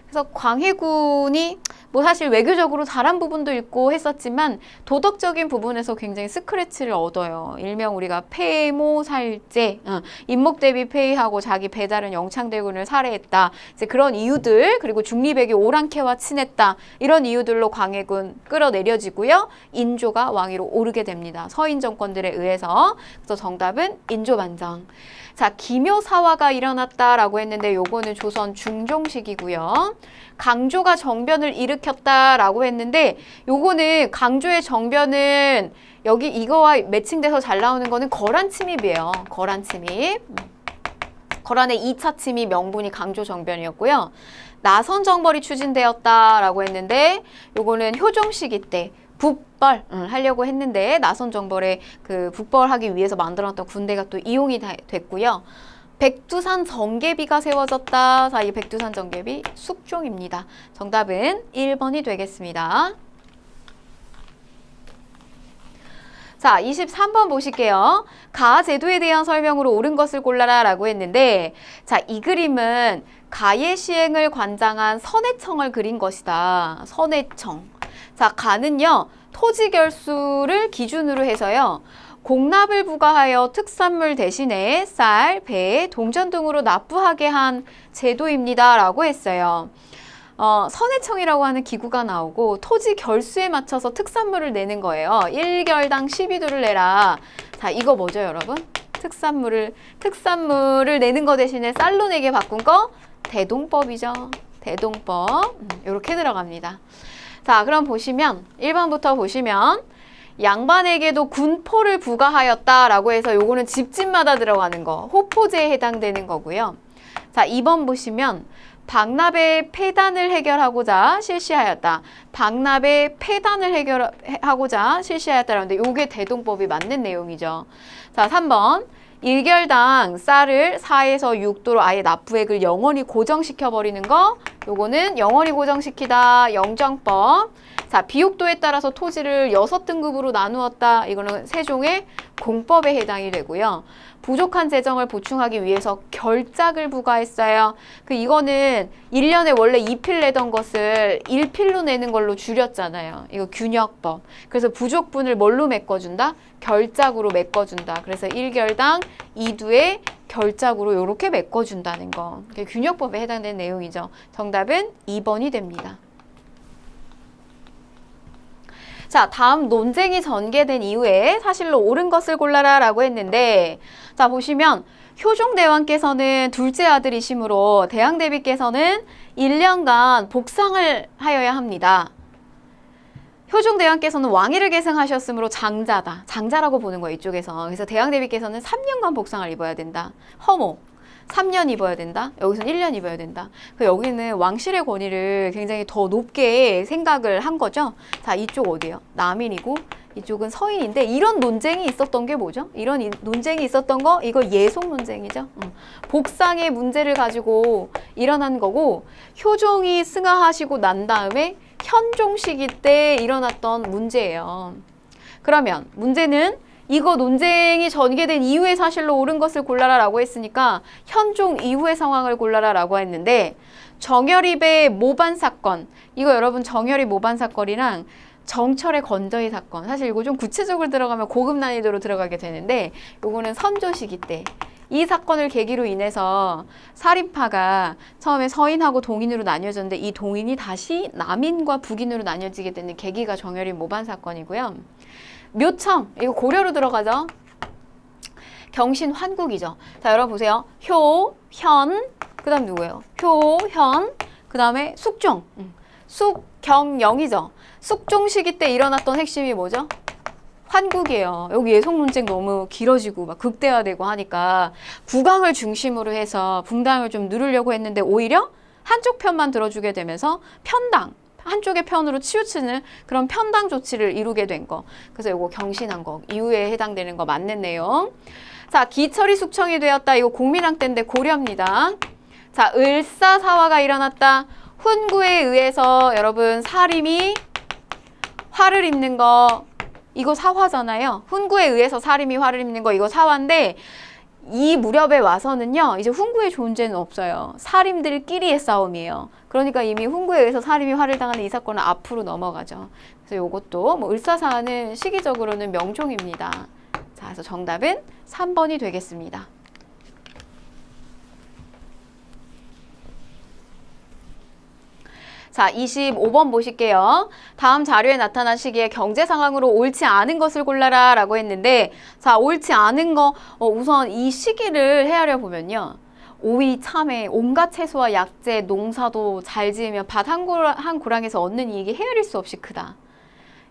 그래서 광해군이 뭐 사실 외교적으로 잘한 부분도 있고 했었지만 도덕적인 부분에서 굉장히 스크래치를 얻어요. 일명 우리가 폐모살제, 인목대비 폐위하고 자기 배다른 영창대군을 살해했다. 이제 그런 이유들 그리고 중립에게 오랑캐와 친했다. 이런 이유들로 광해군 끌어내려지고요. 인조가 왕위로 오르게 됩니다. 서인 정권들에 의해서. 그래서 정답은 인조반정. 자, 기묘사화가 일어났다라고 했는데 요거는 조선 중종시기고요. 강조가 정변을 일으켰다라고 했는데 요거는 강조의 정변은 여기 이거와 매칭돼서 잘 나오는 거는 거란 침입이에요. 거란 침입. 거란의 2차 침입 명분이 강조 정변이었고요. 나선 정벌이 추진되었다라고 했는데 요거는 효종 시기 때 북벌 하려고 했는데 나선 정벌에 그 북벌하기 위해서 만들어놨던 군대가 또 이용이 됐고요. 백두산 정계비가 세워졌다. 자, 이 백두산 정계비 숙종입니다. 정답은 1번이 되겠습니다. 자, 23번 보실게요. 가 제도에 대한 설명으로 옳은 것을 골라라 라고 했는데 자, 이 그림은 가의 시행을 관장한 선해청을 그린 것이다. 선해청. 자, 가는요. 토지 결수를 기준으로 해서요. 공납을 부과하여 특산물 대신에 쌀, 배, 동전 등으로 납부하게 한 제도입니다. 라고 했어요. 선해청이라고 하는 기구가 나오고 토지 결수에 맞춰서 특산물을 내는 거예요. 1결당 12도를 내라. 자, 이거 뭐죠, 여러분? 특산물을 내는 거 대신에 쌀로 내게 바꾼 거 대동법이죠. 대동법. 이렇게 들어갑니다. 자, 그럼 보시면 1번부터 보시면 양반에게도 군포를 부과하였다라고 해서 요거는 집집마다 들어가는 거, 호포제에 해당되는 거고요. 자, 2번 보시면 박납의 폐단을 해결하고자 실시하였다. 박납의 폐단을 해결하고자 실시하였다라는데 요게 대동법이 맞는 내용이죠. 자, 3번 1결당 쌀을 4에서 6도로 아예 납부액을 영원히 고정시켜버리는 거 요거는 영원히 고정시키다 영정법. 자, 비옥도에 따라서 토지를 6등급으로 나누었다. 이거는 세종의 공법에 해당이 되고요. 부족한 재정을 보충하기 위해서 결작을 부과했어요. 이거는 1년에 원래 2필 내던 것을 1필로 내는 걸로 줄였잖아요. 이거 균역법. 그래서 부족분을 뭘로 메꿔준다? 결작으로 메꿔준다. 그래서 1결당 2두에 결작으로 이렇게 메꿔준다는 거. 균역법에 해당되는 내용이죠. 정답은 2번이 됩니다. 자, 다음 논쟁이 전개된 이후에 사실로 옳은 것을 골라라 라고 했는데 자, 보시면 효종대왕께서는 둘째 아들이시므로 대왕대비께서는 1년간 복상을 하여야 합니다. 효종대왕께서는 왕위를 계승하셨으므로 장자다. 장자라고 보는 거예요, 이쪽에서. 그래서 대왕대비께서는 3년간 복상을 입어야 된다. 허모. 3년 입어야 된다. 여기서는 1년 입어야 된다. 여기는 왕실의 권위를 굉장히 더 높게 생각을 한 거죠. 자, 이쪽 어디예요? 남인이고 이쪽은 서인인데 이런 논쟁이 있었던 게 뭐죠? 이런 논쟁이 있었던 거 이거 예속 논쟁이죠. 복상의 문제를 가지고 일어난 거고 효종이 승하하시고 난 다음에 현종 시기 때 일어났던 문제예요. 그러면 문제는 이거 논쟁이 전개된 이후의 사실로 옳은 것을 골라라 라고 했으니까 현종 이후의 상황을 골라라 라고 했는데 정열입의 모반 사건 이거 여러분 정열입 모반 사건이랑 정철의 건저희 사건 사실 이거 좀 구체적으로 들어가면 고급 난이도로 들어가게 되는데 요거는 선조 시기 때 이 사건을 계기로 인해서 살인파가 처음에 서인하고 동인으로 나뉘어졌는데 이 동인이 다시 남인과 북인으로 나뉘어지게 되는 계기가 정열입 모반 사건이고요. 묘청 이거 고려로 들어가죠. 경신 환국이죠. 자, 여러분 보세요. 효, 현, 그 다음 누구예요? 효, 현, 그 다음에 숙종. 숙경영이죠. 숙종 시기 때 일어났던 핵심이 뭐죠? 환국이에요. 여기 예속 논쟁 너무 길어지고 막 극대화되고 하니까 국왕을 중심으로 해서 붕당을 좀 누르려고 했는데 오히려 한쪽 편만 들어주게 되면서 편당, 한쪽의 편으로 치우치는 그런 편당 조치를 이루게 된 거. 그래서 이거 경신한 거, 이후에 해당되는 거 맞는 내용. 자, 기철이 숙청이 되었다. 이거 공민왕 때인데 고려입니다. 자, 을사사화가 일어났다. 훈구에 의해서 여러분 사림이 화를 입는 거, 이거 사화잖아요. 훈구에 의해서 사림이 화를 입는 거, 이거 사화인데 이 무렵에 와서는요, 이제 훈구의 존재는 없어요. 사림들끼리의 싸움이에요. 그러니까 이미 훈구에 의해서 사림이 화를 당하는 이 사건은 앞으로 넘어가죠. 그래서 이것도 뭐 을사사화는 시기적으로는 명종입니다. 자, 그래서 정답은 3번이 되겠습니다. 자, 25번 보실게요. 다음 자료에 나타난 시기에 경제 상황으로 옳지 않은 것을 골라라 라고 했는데, 자, 옳지 않은 거, 우선 이 시기를 헤아려 보면요. 오이, 참외, 온갖 채소와 약재, 농사도 잘 지으면 밭 한 고랑에서 얻는 이익이 헤아릴 수 없이 크다.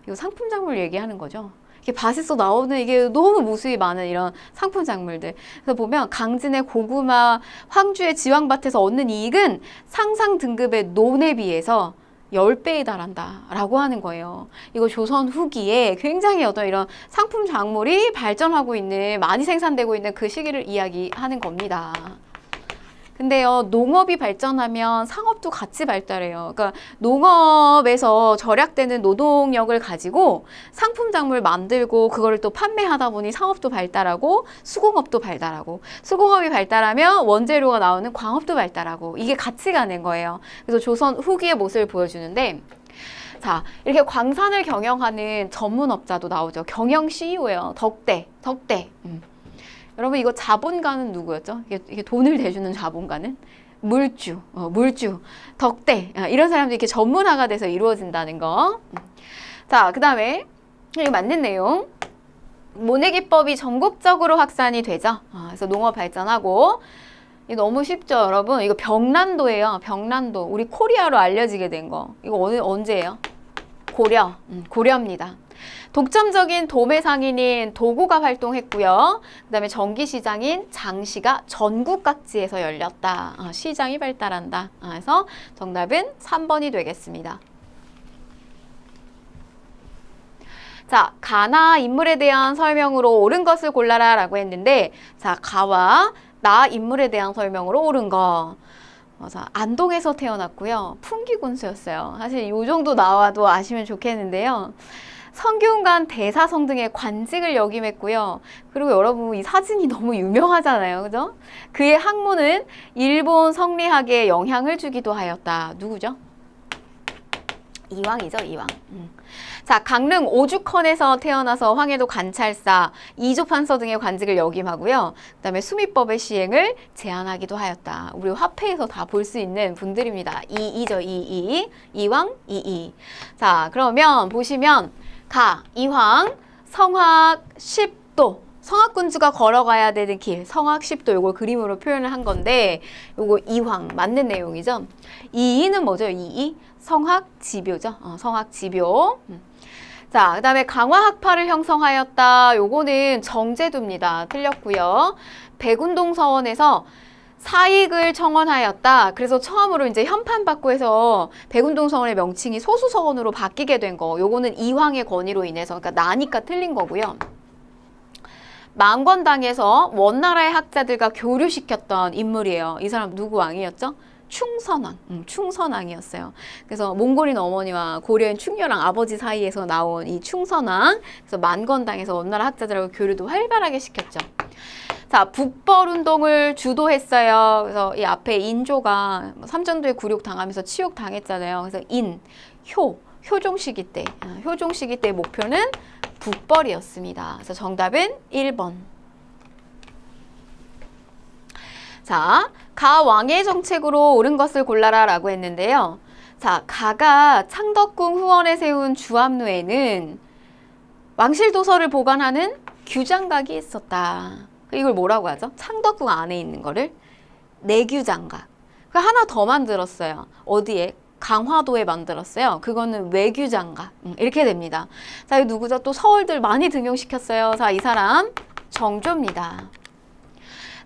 이거 상품 작물 얘기하는 거죠. 이게 밭에서 나오는 이게 너무 무수히 많은 이런 상품 작물들. 그래서 보면 강진의 고구마, 황주의 지왕밭에서 얻는 이익은 상상 등급의 논에 비해서 10배에 달한다 라고 하는 거예요. 이거 조선 후기에 굉장히 어떤 이런 상품 작물이 발전하고 있는, 많이 생산되고 있는 그 시기를 이야기하는 겁니다. 근데요, 농업이 발전하면 상업도 같이 발달해요. 그러니까 농업에서 절약되는 노동력을 가지고 상품 작물 만들고 그거를 또 판매하다 보니 상업도 발달하고 수공업도 발달하고, 수공업이 발달하면 원재료가 나오는 광업도 발달하고, 이게 같이 가는 거예요. 그래서 조선 후기의 모습을 보여주는데, 자, 이렇게 광산을 경영하는 전문업자도 나오죠. 경영 CEO예요. 덕대. 여러분, 이거 자본가는 누구였죠? 이게 돈을 대주는 자본가는? 물주, 덕대, 이런 사람들이 이렇게 전문화가 돼서 이루어진다는 거. 자, 그 다음에 이거 맞는 내용. 모내기법이 전국적으로 확산이 되죠. 그래서 농업 발전하고, 이거 너무 쉽죠, 여러분? 이거 병란도예요. 병란도. 우리 코리아로 알려지게 된 거. 이거 언제예요? 고려입니다. 독점적인 도매 상인인 도구가 활동했고요. 그 다음에 전기시장인 장시가 전국 각지에서 열렸다. 시장이 발달한다. 그래서 정답은 3번이 되겠습니다. 자, 가나 인물에 대한 설명으로 옳은 것을 골라라 라고 했는데, 자, 가와 나 인물에 대한 설명으로 옳은 거. 안동에서 태어났고요. 풍기군수였어요. 사실 이 정도 나와도 아시면 좋겠는데요. 성균관 대사성 등의 관직을 역임했고요. 그리고 여러분, 이 사진이 너무 유명하잖아요. 그죠? 그의 학문은 일본 성리학에 영향을 주기도 하였다. 누구죠? 이왕이죠, 이왕. 자, 강릉 오죽헌에서 태어나서 황해도 관찰사, 이조판서 등의 관직을 역임하고요. 그 다음에 수미법의 시행을 제안하기도 하였다. 우리 화폐에서 다 볼 수 있는 분들입니다. 이이죠, 이왕, 이이. 자, 그러면 보시면 이황, 성악 10도. 성악군주가 걸어가야 되는 길, 성악 10도, 요걸 그림으로 표현을 한 건데, 요거 이황, 맞는 내용이죠. 이이는 뭐죠? 이이? 성악지묘죠. 성악지묘. 자, 그 다음에 강화학파를 형성하였다. 요거는 정제도입니다. 틀렸고요. 백운동 서원에서 사익을 청원하였다. 그래서 처음으로 이제 현판받고 해서 백운동 서원의 명칭이 소수서원으로 바뀌게 된 거. 요거는 이황의 권위로 인해서, 그러니까 나니까 틀린 거고요. 망건당에서 원나라의 학자들과 교류시켰던 인물이에요. 이 사람 누구 왕이었죠? 충선왕, 충선왕이었어요. 그래서 몽골인 어머니와 고려인 충녀랑 아버지 사이에서 나온 이 충선왕, 그래서 만건당에서 원나라 학자들하고 교류도 활발하게 시켰죠. 자, 북벌운동을 주도했어요. 그래서 이 앞에 인조가 삼전도에 굴욕 당하면서 치욕 당했잖아요. 그래서 효종 시기 때 목표는 북벌이었습니다. 그래서 정답은 1번. 자, 가 왕의 정책으로 옳은 것을 골라라 라고 했는데요. 자, 가가 창덕궁 후원에 세운 주암루에는 왕실도서를 보관하는 규장각이 있었다. 이걸 뭐라고 하죠? 창덕궁 안에 있는 거를 내규장각. 하나 더 만들었어요. 어디에? 강화도에 만들었어요. 그거는 외규장가. 이렇게 됩니다. 자, 이 누구죠? 또 서울들 많이 등용시켰어요. 자, 이 사람 정조입니다.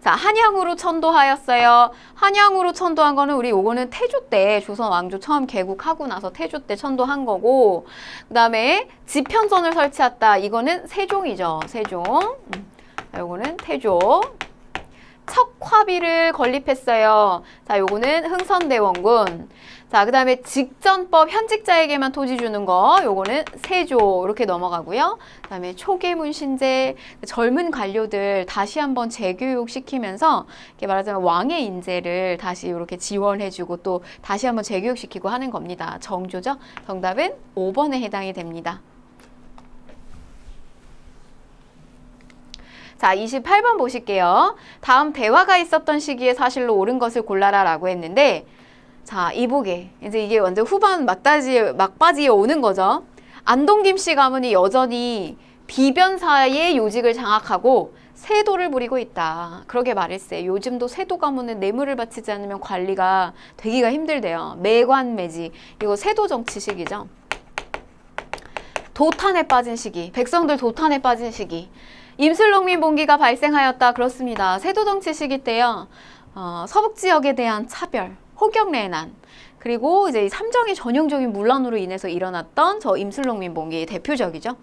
자, 한양으로 천도하였어요. 한양으로 천도한 거는 우리 요거는 태조 때 조선 왕조 처음 개국하고 나서 태조 때 천도한 거고, 그 다음에 지편전을 설치했다. 이거는 세종이죠. 세종. 자, 요거는 태조. 척화비를 건립했어요. 자, 요거는 흥선대원군. 자, 그 다음에 직전법 현직자에게만 토지 주는 거, 요거는 세조 이렇게 넘어가고요. 그 다음에 초계문 신제, 젊은 관료들 다시 한번 재교육 시키면서 이렇게 말하자면 왕의 인재를 다시 이렇게 지원해주고 또 다시 한번 재교육시키고 하는 겁니다. 정조죠? 정답은 5번에 해당이 됩니다. 자, 28번 보실게요. 다음 대화가 있었던 시기에 사실로 옳은 것을 골라라 라고 했는데, 자, 이보게. 이제 이게 완전 후반 막바지에 오는 거죠. 안동 김씨 가문이 여전히 비변사의 요직을 장악하고 세도를 부리고 있다. 그렇게 말했어요. 요즘도 세도 가문은 뇌물을 바치지 않으면 관리가 되기가 힘들대요. 매관매지. 이거 세도 정치식이죠. 도탄에 빠진 시기. 백성들 도탄에 빠진 시기. 임술농민 봉기가 발생하였다. 그렇습니다. 세도 정치 시기 때요. 서북 지역에 대한 차별, 호경래난, 그리고 이제 삼정의 전형적인 문란으로 인해서 일어났던 저 임술농민 봉기 대표적이죠.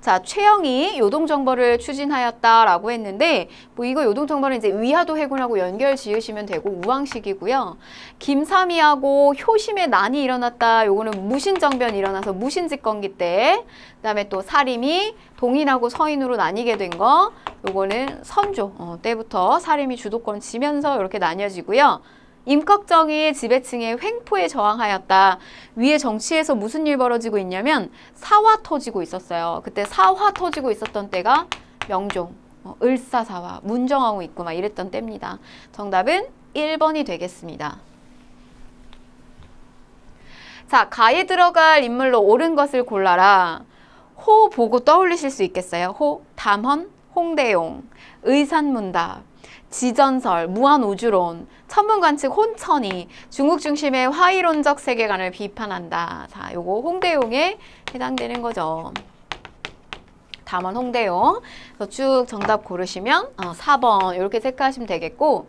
자, 최영이 요동정벌을 추진하였다라고 했는데, 뭐 이거 요동정벌은 이제 위화도 해군하고 연결 지으시면 되고 우왕식이고요. 김삼이하고 효심의 난이 일어났다. 요거는 무신정변이 일어나서 무신집권기 때. 그다음에 또 사림이 동인하고 서인으로 나뉘게 된 거. 요거는 선조 때부터 사림이 주도권 지면서 이렇게 나뉘어지고요. 임꺽정이 지배층의 횡포에 저항하였다. 위에 정치에서 무슨 일 벌어지고 있냐면 사화 터지고 있었어요. 그때 사화 터지고 있었던 때가 명종, 을사사화, 문정왕후 있고 막 이랬던 때입니다. 정답은 1번이 되겠습니다. 자, 가에 들어갈 인물로 옳은 것을 골라라. 호 보고 떠올리실 수 있겠어요? 호, 담헌, 홍대용, 의산문답, 지전설, 무한우주론, 천문관측 혼천이 중국 중심의 화이론적 세계관을 비판한다. 자, 요거 홍대용에 해당되는 거죠. 담헌, 홍대용. 그래서 쭉 정답 고르시면 4번 이렇게 체크하시면 되겠고,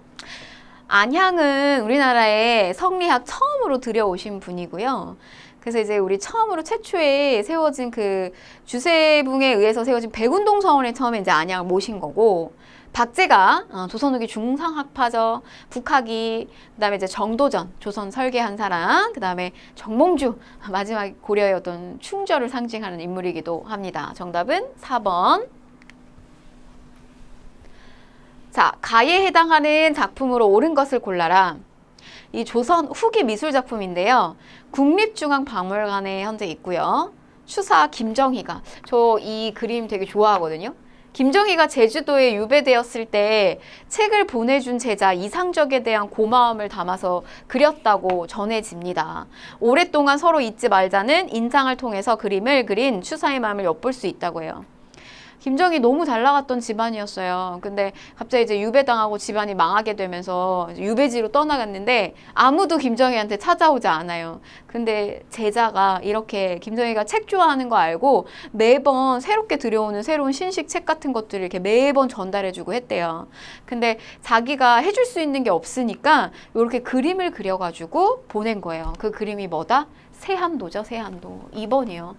안향은 우리나라에 성리학 처음으로 들여오신 분이고요. 그래서 이제 우리 처음으로 최초에 세워진 그 주세붕에 의해서 세워진 백운동 서원에 처음에 이제 안향을 모신 거고, 박제가 조선 후기 중상학파죠. 북학이, 그다음에 이제 정도전 조선 설계한 사람, 그다음에 정몽주 마지막 고려의 어떤 충절을 상징하는 인물이기도 합니다. 정답은 4번. 자, 가에 해당하는 작품으로 옳은 것을 골라라. 이 조선 후기 미술 작품인데요. 국립중앙박물관에 현재 있고요. 추사 김정희가, 저 이 그림 되게 좋아하거든요. 김정희가 제주도에 유배되었을 때 책을 보내준 제자 이상적에 대한 고마움을 담아서 그렸다고 전해집니다. 오랫동안 서로 잊지 말자는 인상을 통해서 그림을 그린 추사의 마음을 엿볼 수 있다고 해요. 김정희 너무 잘 나갔던 집안이었어요. 근데 갑자기 이제 유배당하고 집안이 망하게 되면서 유배지로 떠나갔는데 아무도 김정희한테 찾아오지 않아요. 근데 제자가 이렇게 김정희가 책 좋아하는 거 알고 매번 새롭게 들여오는 새로운 신식 책 같은 것들을 이렇게 매번 전달해주고 했대요. 근데 자기가 해줄 수 있는 게 없으니까 이렇게 그림을 그려가지고 보낸 거예요. 그 그림이 뭐다? 세한도죠, 세한도. 2번이요.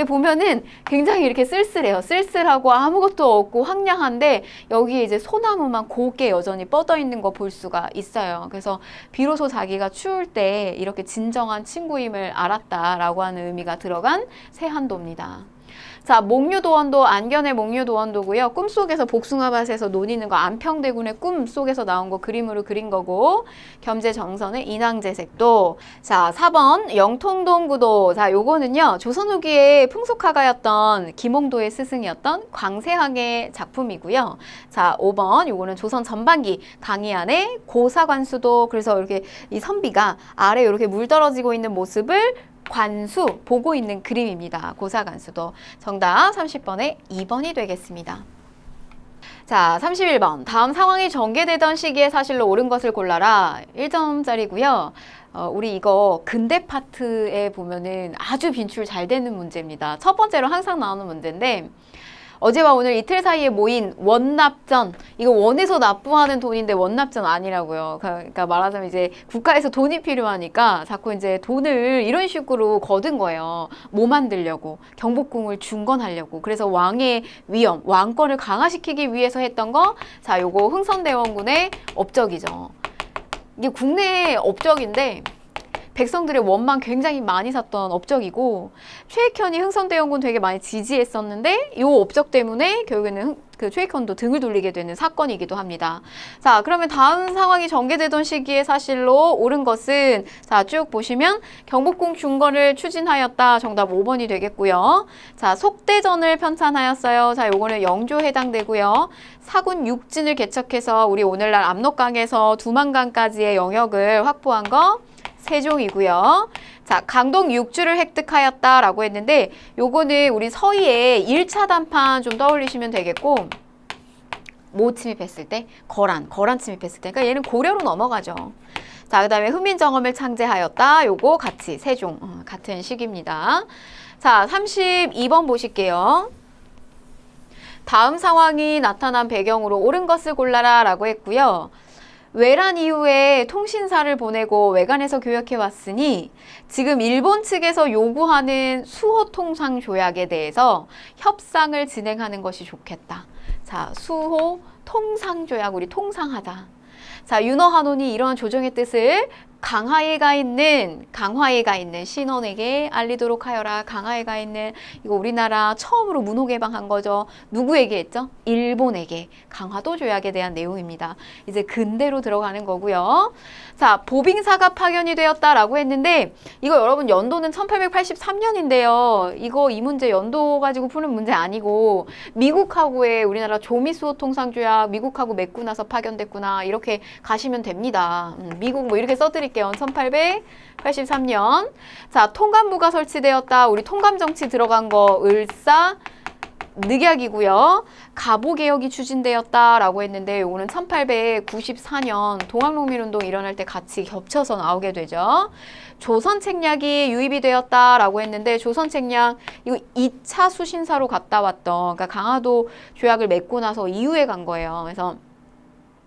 보면은 굉장히 이렇게 쓸쓸해요. 쓸쓸하고 아무것도 없고 황량한데 여기에 이제 소나무만 곱게 여전히 뻗어 있는 거 볼 수가 있어요. 그래서 비로소 자기가 추울 때 이렇게 진정한 친구임을 알았다라고 하는 의미가 들어간 세한도입니다. 자, 목류도원도 안견의 목류도원도고요. 꿈속에서 복숭아밭에서 논이는 거 안평대군의 꿈속에서 나온 거 그림으로 그린 거고, 겸재정선의 인왕제색도. 자, 4번 영통동구도. 자, 요거는요 조선 후기에 풍속화가였던 김홍도의 스승이었던 광세항의 작품이고요. 자, 5번 요거는 조선 전반기 강희안의 고사관수도. 그래서 이렇게 이 선비가 아래 이렇게 물 떨어지고 있는 모습을 관수 보고 있는 그림입니다. 고사관수도. 정답 30번에 2번이 되겠습니다. 자, 31번. 다음 상황이 전개되던 시기에 사실로 옳은 것을 골라라. 1점짜리고요. 우리 이거 근대 파트에 보면은 아주 빈출 잘 되는 문제입니다. 첫 번째로 항상 나오는 문제인데 어제와 오늘 이틀 사이에 모인 원납전, 이거 원에서 납부하는 돈인데 원납전 아니라고요. 그러니까 말하자면 이제 국가에서 돈이 필요하니까 자꾸 이제 돈을 이런 식으로 거둔 거예요. 뭐 만들려고, 경복궁을 중건하려고. 그래서 왕의 위엄, 왕권을 강화시키기 위해서 했던 거, 자, 요거 흥선대원군의 업적이죠. 이게 국내 업적인데 백성들의 원만 굉장히 많이 샀던 업적이고, 최익현이 흥선대원군 되게 많이 지지했었는데 이 업적 때문에 결국에는 그 최익현도 등을 돌리게 되는 사건이기도 합니다. 자, 그러면 다음 상황이 전개되던 시기에 사실로 옳은 것은, 자, 쭉 보시면 경복궁 중건을 추진하였다. 정답 5번이 되겠고요. 자, 속대전을 편찬하였어요. 자, 요거는 영조 해당되고요. 사군 육진을 개척해서 우리 오늘날 압록강에서 두만강까지의 영역을 확보한 거 세종이고요. 자, 강동 6주를 획득하였다라고 했는데 요거는 우리 서희의 1차 단판 좀 떠올리시면 되겠고, 뭐 침입했을 때? 거란 침입했을 때. 그러니까 얘는 고려로 넘어가죠. 자, 그 다음에 훈민정음을 창제하였다. 요거 같이 세종, 같은 시기입니다. 자, 32번 보실게요. 다음 상황이 나타난 배경으로 옳은 것을 골라라 라고 했고요. 외란 이후에 통신사를 보내고 외관에서 교역해 왔으니 지금 일본 측에서 요구하는 수호 통상 조약에 대해서 협상을 진행하는 것이 좋겠다. 자, 수호 통상 조약, 우리 통상하자. 자, 윤허한온이 이러한 조정의 뜻을 강화에 가 있는 신원에게 알리도록 하여라. 강화에 가 있는, 이거 우리나라 처음으로 문호 개방한 거죠. 누구에게 했죠? 일본에게. 강화도 조약에 대한 내용입니다. 이제 근대로 들어가는 거고요. 자, 보빙사가 파견이 되었다라고 했는데 이거 여러분 연도는 1883년인데요. 이거 이 문제 연도 가지고 푸는 문제 아니고 미국하고의 우리나라 조미수호 통상조약, 미국하고 맺고 나서 파견됐구나 이렇게 가시면 됩니다. 미국 뭐 이렇게 써드릴게요. 1883년. 자, 통감부가 설치되었다. 우리 통감정치 들어간 거 을사 늑약이고요. 가보개혁이 추진되었다라고 했는데 이거는 1894년 동학농민운동 일어날 때 같이 겹쳐서 나오게 되죠. 조선책략이 유입이 되었다라고 했는데 조선책략 이거 2차 수신사로 갔다 왔던, 그러니까 강화도 조약을 맺고 나서 이후에 간 거예요. 그래서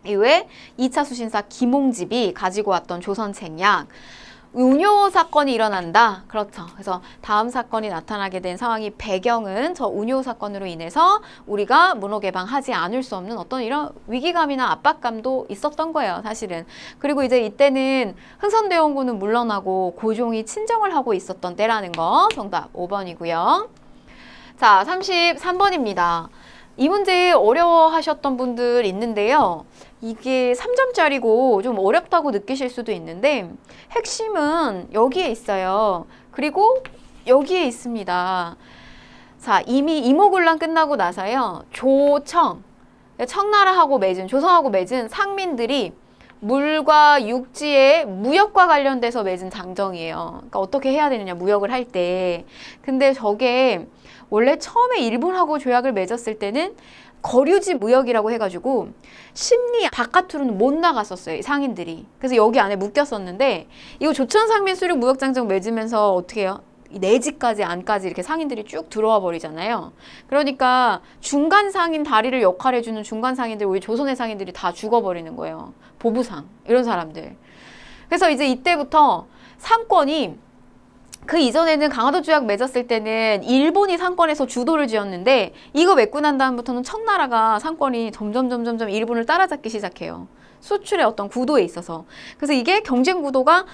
이후에 2차 수신사 김홍집이 가지고 왔던 조선책략, 운요 사건이 일어난다. 그렇죠. 그래서 다음 사건이 나타나게 된 상황이 배경은 저 운요 사건으로 인해서 우리가 문호 개방하지 않을 수 없는 어떤 이런 위기감이나 압박감도 있었던 거예요, 사실은. 그리고 이제 이때는 흥선대원군은 물러나고 고종이 친정을 하고 있었던 때라는 거. 정답 5번이고요. 자, 33번입니다. 이 문제 어려워하셨던 분들 있는데요. 이게 3점짜리고 좀 어렵다고 느끼실 수도 있는데 핵심은 여기에 있어요. 그리고 여기에 있습니다. 자, 이미 이모군란 끝나고 나서요. 조청, 청나라하고 맺은, 조선하고 맺은 상민들이 물과 육지의 무역과 관련돼서 맺은 장정이에요. 그러니까 어떻게 해야 되느냐, 무역을 할 때. 근데 저게 원래 처음에 일본하고 조약을 맺었을 때는 거류지 무역이라고 해가지고 심리 바깥으로는 못 나갔었어요, 이 상인들이. 그래서 여기 안에 묶였었는데 이거 조천상민 수륙 무역장정 맺으면서 어떻게 해요? 내지까지 안까지 이렇게 상인들이 쭉 들어와 버리잖아요. 그러니까 중간 상인 다리를 역할해주는 중간 상인들, 우리 조선의 상인들이 다 죽어버리는 거예요. 보부상 이런 사람들. 그래서 이제 이때부터 상권이, 그 이전에는 강화도 조약 맺었을 때는 일본이 상권에서 주도를 지었는데 이거 맺고 난 다음부터는 청나라가 상권이 점점 일본을 따라잡기 시작해요. 수출의 어떤 구도에 있어서. 그래서 이게 경쟁 구도가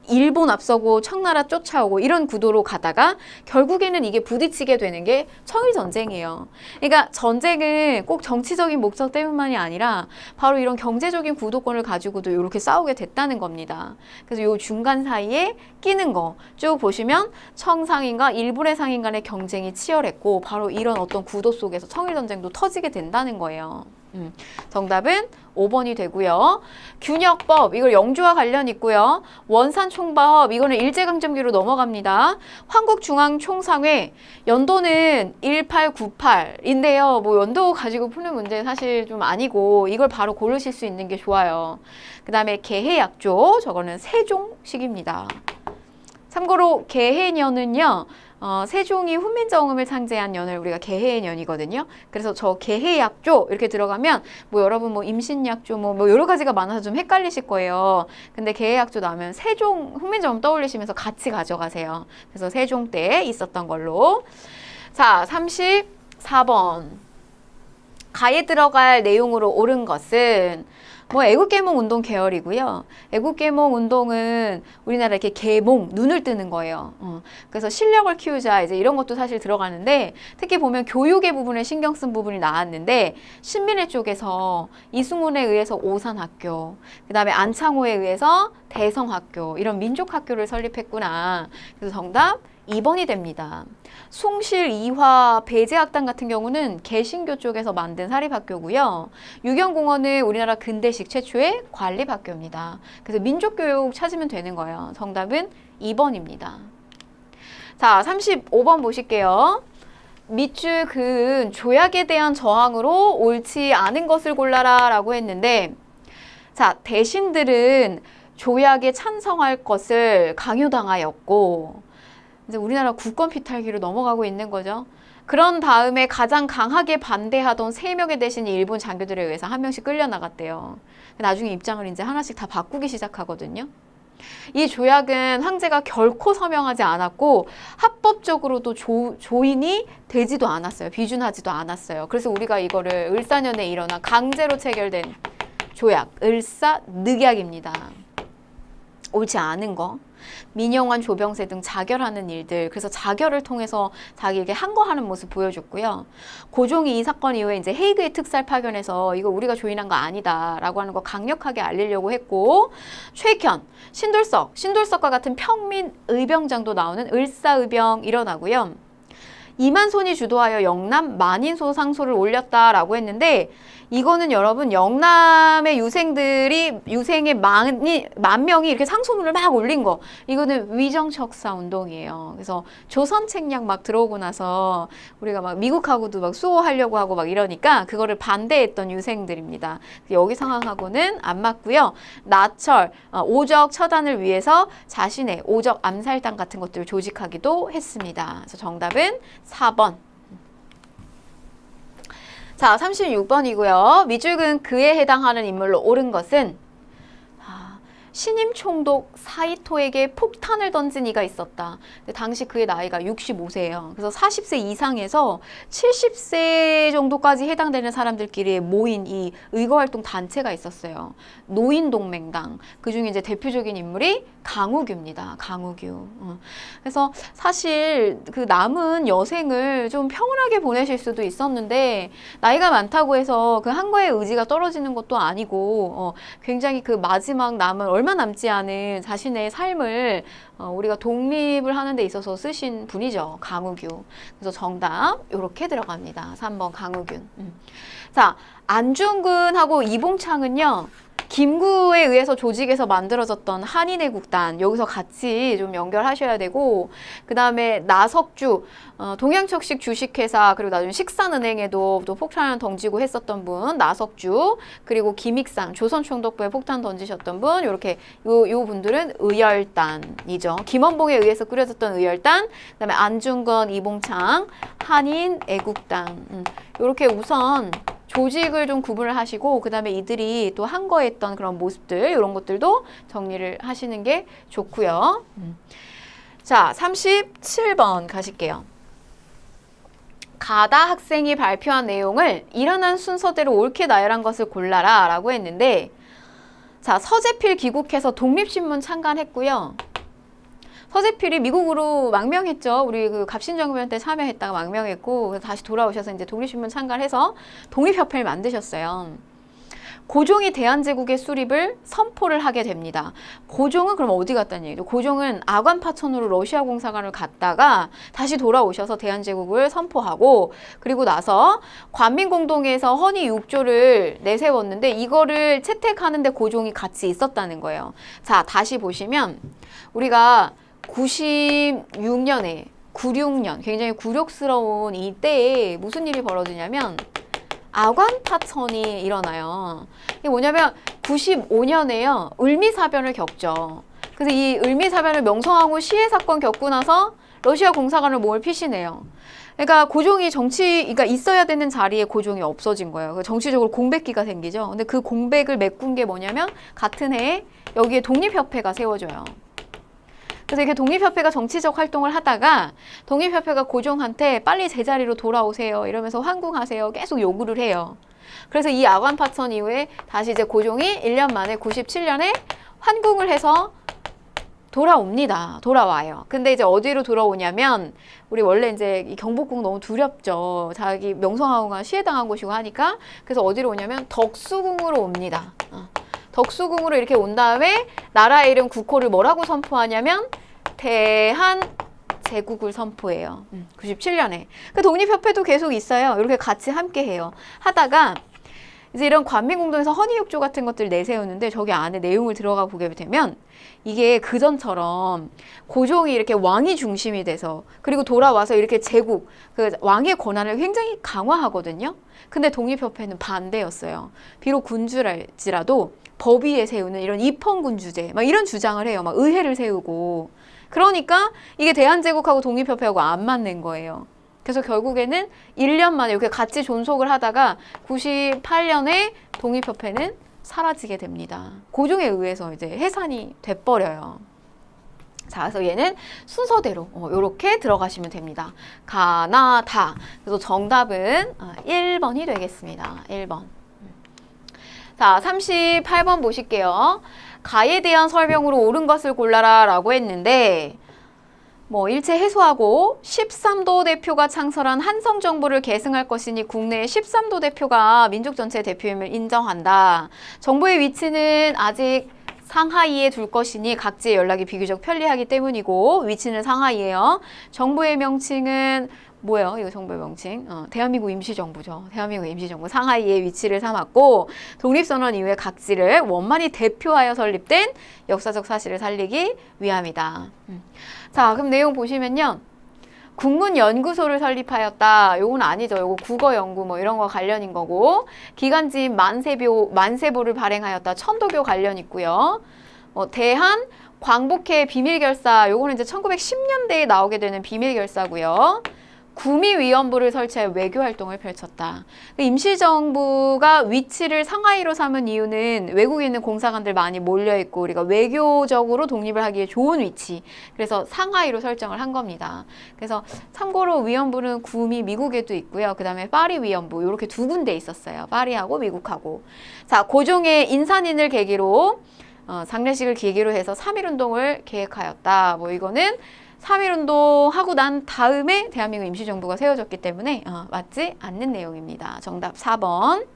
일본 앞서고 청나라 쫓아오고 이런 구도로 가다가 결국에는 이게 부딪히게 되는 게 청일전쟁이에요. 그러니까 전쟁은 꼭 정치적인 목적 때문만이 아니라 바로 이런 경제적인 구도권을 가지고도 이렇게 싸우게 됐다는 겁니다. 그래서 이 중간 사이에 끼는 거 쭉 보시면 청상인과 일본의 상인 간의 경쟁이 치열했고 바로 이런 어떤 구도 속에서 청일전쟁도 터지게 된다는 거예요. 정답은 5번이 되고요. 균역법, 이걸 영주와 관련 있고요. 원산총법, 이거는 일제강점기로 넘어갑니다. 한국중앙총상회, 연도는 1898인데요. 뭐 연도 가지고 푸는 문제 사실 좀 아니고 이걸 바로 고르실 수 있는 게 좋아요. 그 다음에 개해약조, 저거는 세종식입니다. 참고로 개해년은요. 세종이 훈민정음을 창제한 년을 우리가 개해년이거든요. 그래서 저 개해약조 이렇게 들어가면 뭐 여러분 뭐 임신약조 뭐 여러 가지가 많아서 좀 헷갈리실 거예요. 근데 개해약조 나오면 세종 훈민정음 떠올리시면서 같이 가져가세요. 그래서 세종 때 있었던 걸로. 자, 34번. 가에 들어갈 내용으로 옳은 것은 뭐 애국개몽 운동 계열이고요. 애국개몽 운동은 우리나라 이렇게 개몽, 눈을 뜨는 거예요. 그래서 실력을 키우자 이제 이런 것도 사실 들어가는데 특히 보면 교육의 부분에 신경 쓴 부분이 나왔는데 신민회 쪽에서 이승훈에 의해서 오산학교, 그 다음에 안창호에 의해서 대성학교 이런 민족학교를 설립했구나. 그래서 정답 2번이 됩니다. 숭실, 이화, 배제학당 같은 경우는 개신교 쪽에서 만든 사립학교고요. 유경공원은 우리나라 근대식 최초의 관립학교입니다. 그래서 민족교육 찾으면 되는 거예요. 정답은 2번입니다. 자, 35번 보실게요. 밑줄 그은 조약에 대한 저항으로 옳지 않은 것을 골라라 라고 했는데 자, 대신들은 조약에 찬성할 것을 강요당하였고 이제 우리나라 국권 피탈기로 넘어가고 있는 거죠. 그런 다음에 가장 강하게 반대하던 3명의 대신이 일본 장교들에 의해서 한 명씩 끌려나갔대요. 나중에 입장을 이제 하나씩 다 바꾸기 시작하거든요. 이 조약은 황제가 결코 서명하지 않았고 합법적으로도 조인이 되지도 않았어요. 비준하지도 않았어요. 그래서 우리가 이거를 을사년에 일어난 강제로 체결된 조약, 을사늑약입니다. 옳지 않은 거. 민영환, 조병세 등 자결하는 일들, 그래서 자결을 통해서 자기에게 한 거 하는 모습 보여줬고요. 고종이 이 사건 이후에 이제 헤이그의 특살 파견해서 이거 우리가 조인한 거 아니다라고 하는 거 강력하게 알리려고 했고, 최익현, 신돌석과 같은 평민 의병장도 나오는 을사의병 일어나고요. 이만손이 주도하여 영남 만인소 상소를 올렸다라고 했는데 이거는 여러분 영남의 유생의 만 명이 이렇게 상소문을 막 올린 거 이거는 위정척사 운동이에요. 그래서 조선 책략 막 들어오고 나서 우리가 막 미국하고도 막 수호하려고 하고 막 이러니까 그거를 반대했던 유생들입니다. 여기 상황하고는 안 맞고요. 나철 오적 처단을 위해서 자신의 오적 암살당 같은 것들을 조직하기도 했습니다. 그래서 정답은 4번. 자, 36번이고요. 밑줄은 그에 해당하는 인물로 옳은 것은 신임 총독 사이토에게 폭탄을 던진 이가 있었다. 근데 당시 그의 나이가 65세예요. 그래서 40세 이상에서 70세 정도까지 해당되는 사람들끼리 모인 이 의거활동 단체가 있었어요. 노인동맹당. 그중에 이제 대표적인 인물이 강우규입니다. 강우규. 그래서 사실 그 남은 여생을 좀 평온하게 보내실 수도 있었는데 나이가 많다고 해서 그 한 거에 의지가 떨어지는 것도 아니고 굉장히 그 마지막 남은 얼마 남지 않은 자신의 삶을 우리가 독립을 하는 데 있어서 쓰신 분이죠. 강우규. 그래서 정답 이렇게 들어갑니다. 3번 강우균. 자, 안중근하고 이봉창은요. 김구에 의해서 조직에서 만들어졌던 한인애국단 여기서 같이 좀 연결하셔야 되고 그 다음에 나석주 동양척식 주식회사 그리고 나중에 식산은행에도 또 폭탄을 던지고 했었던 분 나석주 그리고 김익상 조선총독부에 폭탄 던지셨던 분 이렇게 요 분들은 의열단이죠. 김원봉에 의해서 꾸려졌던 의열단 그 다음에 안중근 이봉창 한인애국단 이렇게 우선 조직을 좀 구분을 하시고 그 다음에 이들이 또 항거했던 그런 모습들 이런 것들도 정리를 하시는 게 좋고요. 자, 37번 가실게요. 가다 학생이 발표한 내용을 일어난 순서대로 옳게 나열한 것을 골라라 라고 했는데 자, 서재필 귀국해서 독립신문 창간했고요. 서재필이 미국으로 망명했죠. 우리 그 갑신정변 때 참여했다가 망명했고 다시 돌아오셔서 이제 독립신문 창간해서 독립협회를 만드셨어요. 고종이 대한제국의 수립을 선포를 하게 됩니다. 고종은 그럼 어디 갔다는 얘기죠? 고종은 아관파천으로 러시아 공사관을 갔다가 다시 돌아오셔서 대한제국을 선포하고, 그리고 나서 관민공동회에서 헌의 6조를 내세웠는데 이거를 채택하는데 고종이 같이 있었다는 거예요. 자, 다시 보시면 우리가 96년에 96년 굉장히 굴욕스러운 이때에 무슨 일이 벌어지냐면 아관파천이 일어나요. 이게 뭐냐면 95년에요. 을미사변을 겪죠. 그래서 이 을미사변을 명성황후 시해 사건 겪고 나서 러시아 공사관을 몸을 피신해요. 그러니까 고종이 그러니까 있어야 되는 자리에 고종이 없어진 거예요. 정치적으로 공백기가 생기죠. 근데 그 공백을 메꾼 게 뭐냐면 같은 해에 여기에 독립협회가 세워져요. 그래서 이렇게 독립협회가 정치적 활동을 하다가 독립협회가 고종한테 빨리 제자리로 돌아오세요 이러면서 환궁하세요 계속 요구를 해요. 그래서 이 아관파천 이후에 다시 이제 고종이 1년 만에 97년에 환궁을 해서 돌아와요. 근데 이제 어디로 돌아오냐면 우리 원래 이제 이 경복궁 너무 두렵죠. 자기 명성황후가 시해당한 곳이고 하니까 그래서 어디로 오냐면 덕수궁으로 옵니다. 덕수궁으로 이렇게 온 다음에 나라의 이름 국호를 뭐라고 선포하냐면 대한제국을 선포해요. 97년에. 그 독립협회도 계속 있어요. 이렇게 같이 함께 해요. 하다가 이제 이런 관민공동에서 헌의육조 같은 것들 내세우는데 저기 안에 내용을 들어가 보게 되면 이게 그전처럼 고종이 이렇게 왕이 중심이 돼서 그리고 돌아와서 이렇게 제국, 그 왕의 권한을 굉장히 강화하거든요. 근데 독립협회는 반대였어요. 비록 군주랄지라도 법 위에 세우는 이런 입헌군주제 막 이런 주장을 해요. 막 의회를 세우고. 그러니까 이게 대한제국하고 독립협회하고 안 맞는 거예요. 그래서 결국에는 1년 만에 이렇게 같이 존속을 하다가 98년에 독립협회는 사라지게 됩니다. 고종에 의해서 이제 해산이 돼버려요. 자, 그래서 얘는 순서대로 이렇게 들어가시면 됩니다. 가나다. 그래서 정답은 1번이 되겠습니다. 1번. 자, 38번 보실게요. 가에 대한 설명으로 옳은 것을 골라라 라고 했는데 일체 해소하고 13도 대표가 창설한 한성정부를 계승할 것이니 국내의 13도 대표가 민족 전체의 대표임을 인정한다. 정부의 위치는 아직 상하이에 둘 것이니 각지의 연락이 비교적 편리하기 때문이고 위치는 상하이예요. 정부의 명칭은 뭐예요? 이거 정부의 명칭? 대한민국 임시정부죠. 대한민국 임시정부 상하이에 위치를 삼았고 독립선언 이후에 각지를 원만히 대표하여 설립된 역사적 사실을 살리기 위함이다. 자, 그럼 내용 보시면요. 국문연구소를 설립하였다. 요건 아니죠. 요거 국어연구 이런 거 관련인 거고 기간지인 만세보를 발행하였다. 천도교 관련 있고요. 대한 광복회 비밀결사 요거는 이제 1910년대에 나오게 되는 비밀결사고요. 구미위원부를 설치하여 외교활동을 펼쳤다. 임시정부가 위치를 상하이로 삼은 이유는 외국에 있는 공사관들 많이 몰려있고 우리가 외교적으로 독립을 하기에 좋은 위치. 그래서 상하이로 설정을 한 겁니다. 그래서 참고로 위원부는 구미 미국에도 있고요. 그 다음에 파리 위원부 이렇게 두 군데 있었어요. 파리하고 미국하고. 자, 고종의 인산인을 계기로 장례식을 계기로 해서 3.1운동을 계획하였다. 이거는 3.1운동 하고 난 다음에 대한민국 임시정부가 세워졌기 때문에 맞지 않는 내용입니다. 정답 4번.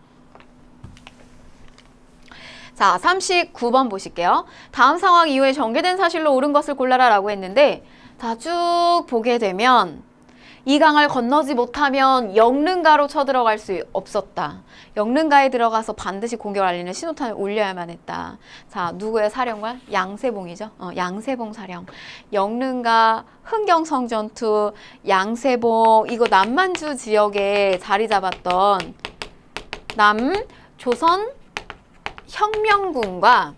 자, 39번 보실게요. 다음 상황 이후에 전개된 사실로 옳은 것을 골라라 라고 했는데 자, 쭉 보게 되면 이 강을 건너지 못하면 영릉가로 쳐들어갈 수 없었다. 영릉가에 들어가서 반드시 공격을 알리는 신호탄을 올려야만 했다. 자, 누구의 사령관? 양세봉이죠. 양세봉 사령. 영릉가 흥경성 전투, 양세봉 이거 남만주 지역에 자리 잡았던 남조선 혁명군과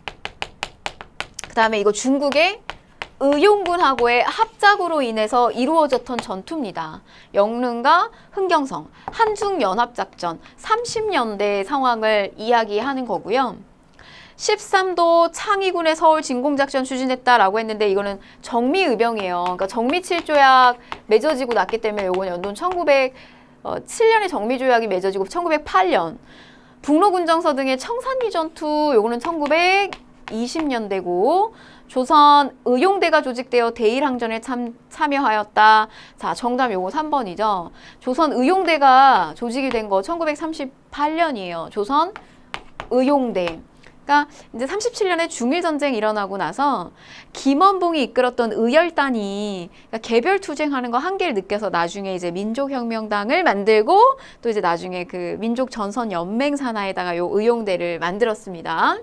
그 다음에 이거 중국의 의용군하고의 합작으로 인해서 이루어졌던 전투입니다. 영릉과 흥경성, 한중연합작전 30년대 상황을 이야기하는 거고요. 13도 창의군의 서울 진공작전 추진했다라고 했는데 이거는 정미의병이에요. 그러니까 정미칠조약 맺어지고 났기 때문에 이건 연도는 1907년에 정미조약이 맺어지고 1908년 북로군정서 등의 청산리 전투 요거는 1920년대고 조선 의용대가 조직되어 대일항전에 참여하였다. 자, 정답 요거 3번이죠. 조선 의용대가 조직이 된 거 1938년이에요. 조선 의용대. 그러니까 이제 37년에 중일전쟁 일어나고 나서 김원봉이 이끌었던 의열단이 그러니까 개별 투쟁하는 거 한계를 느껴서 나중에 이제 민족혁명당을 만들고 또 이제 나중에 그 민족전선연맹 산하에다가 요 의용대를 만들었습니다.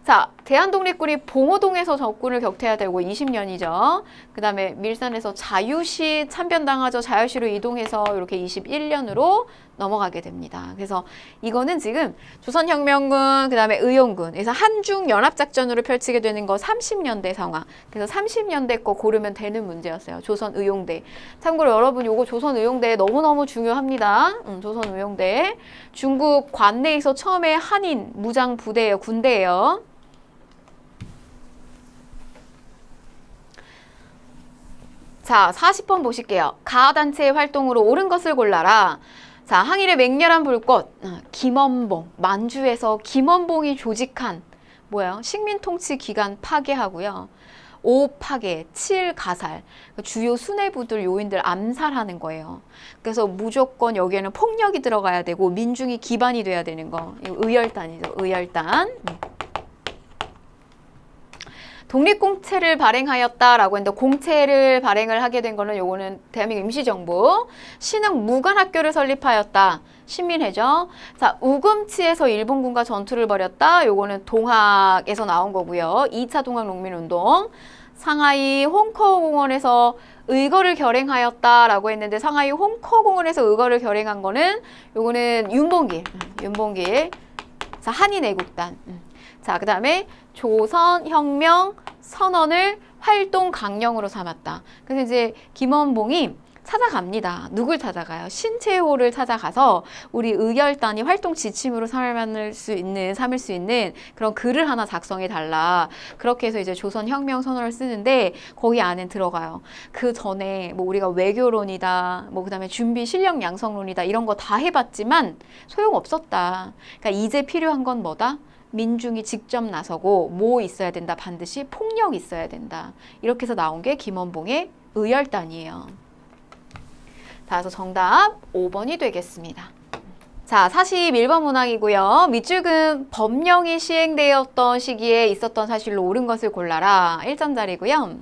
자, 대한독립군이 봉오동에서 적군을 격퇴하되고 20년이죠. 그 다음에 밀산에서 자유시 참변당하죠. 자유시로 이동해서 이렇게 21년으로 넘어가게 됩니다. 그래서 이거는 지금 조선혁명군, 그 다음에 의용군에서 한중연합작전으로 펼치게 되는 거 30년대 상황. 그래서 30년대 거 고르면 되는 문제였어요. 조선의용대. 참고로 여러분 요거 조선의용대 너무너무 중요합니다. 조선의용대. 중국 관내에서 처음에 한인 무장부대예요. 군대예요. 자, 40번 보실게요. 가단체의 활동으로 옳은 것을 골라라. 자, 항일의 맹렬한 불꽃, 김원봉, 만주에서 김원봉이 조직한 뭐예요? 식민통치 기간 파괴하고요. 5. 파괴, 7. 가살, 주요 수뇌부들 요인들 암살하는 거예요. 그래서 무조건 여기에는 폭력이 들어가야 되고 민중이 기반이 돼야 되는 거. 이거 의열단이죠. 의열단. 독립공채를 발행하였다라고 했는데 공채를 발행을 하게 된 거는 요거는 대한민국 임시정부. 신흥 무관학교를 설립하였다. 신민회죠. 자, 우금치에서 일본군과 전투를 벌였다. 요거는 동학에서 나온 거고요. 2차 동학 농민운동. 상하이 홍커공원에서 의거를 결행하였다라고 했는데 상하이 홍커공원에서 의거를 결행한 거는 요거는 윤봉길. 자, 한인애국단. 자, 그 다음에 조선혁명 선언을 활동 강령으로 삼았다. 그래서 이제 김원봉이 찾아갑니다. 누굴 찾아가요? 신채호를 찾아가서 우리 의열단이 활동 지침으로 삼을 수 있는 그런 글을 하나 작성해 달라. 그렇게 해서 이제 조선혁명 선언을 쓰는데 거기 안에 들어가요. 그 전에 뭐 우리가 외교론이다, 뭐 그다음에 준비 실력 양성론이다 이런 거 다 해봤지만 소용없었다. 그러니까 이제 필요한 건 뭐다? 민중이 직접 나서고 뭐 있어야 된다? 반드시 폭력이 있어야 된다. 이렇게 해서 나온 게 김원봉의 의열단이에요. 자, 그래서 정답 5번이 되겠습니다. 자, 41번 문항이고요. 밑줄은 법령이 시행되었던 시기에 있었던 사실로 옳은 것을 골라라. 1점짜리고요.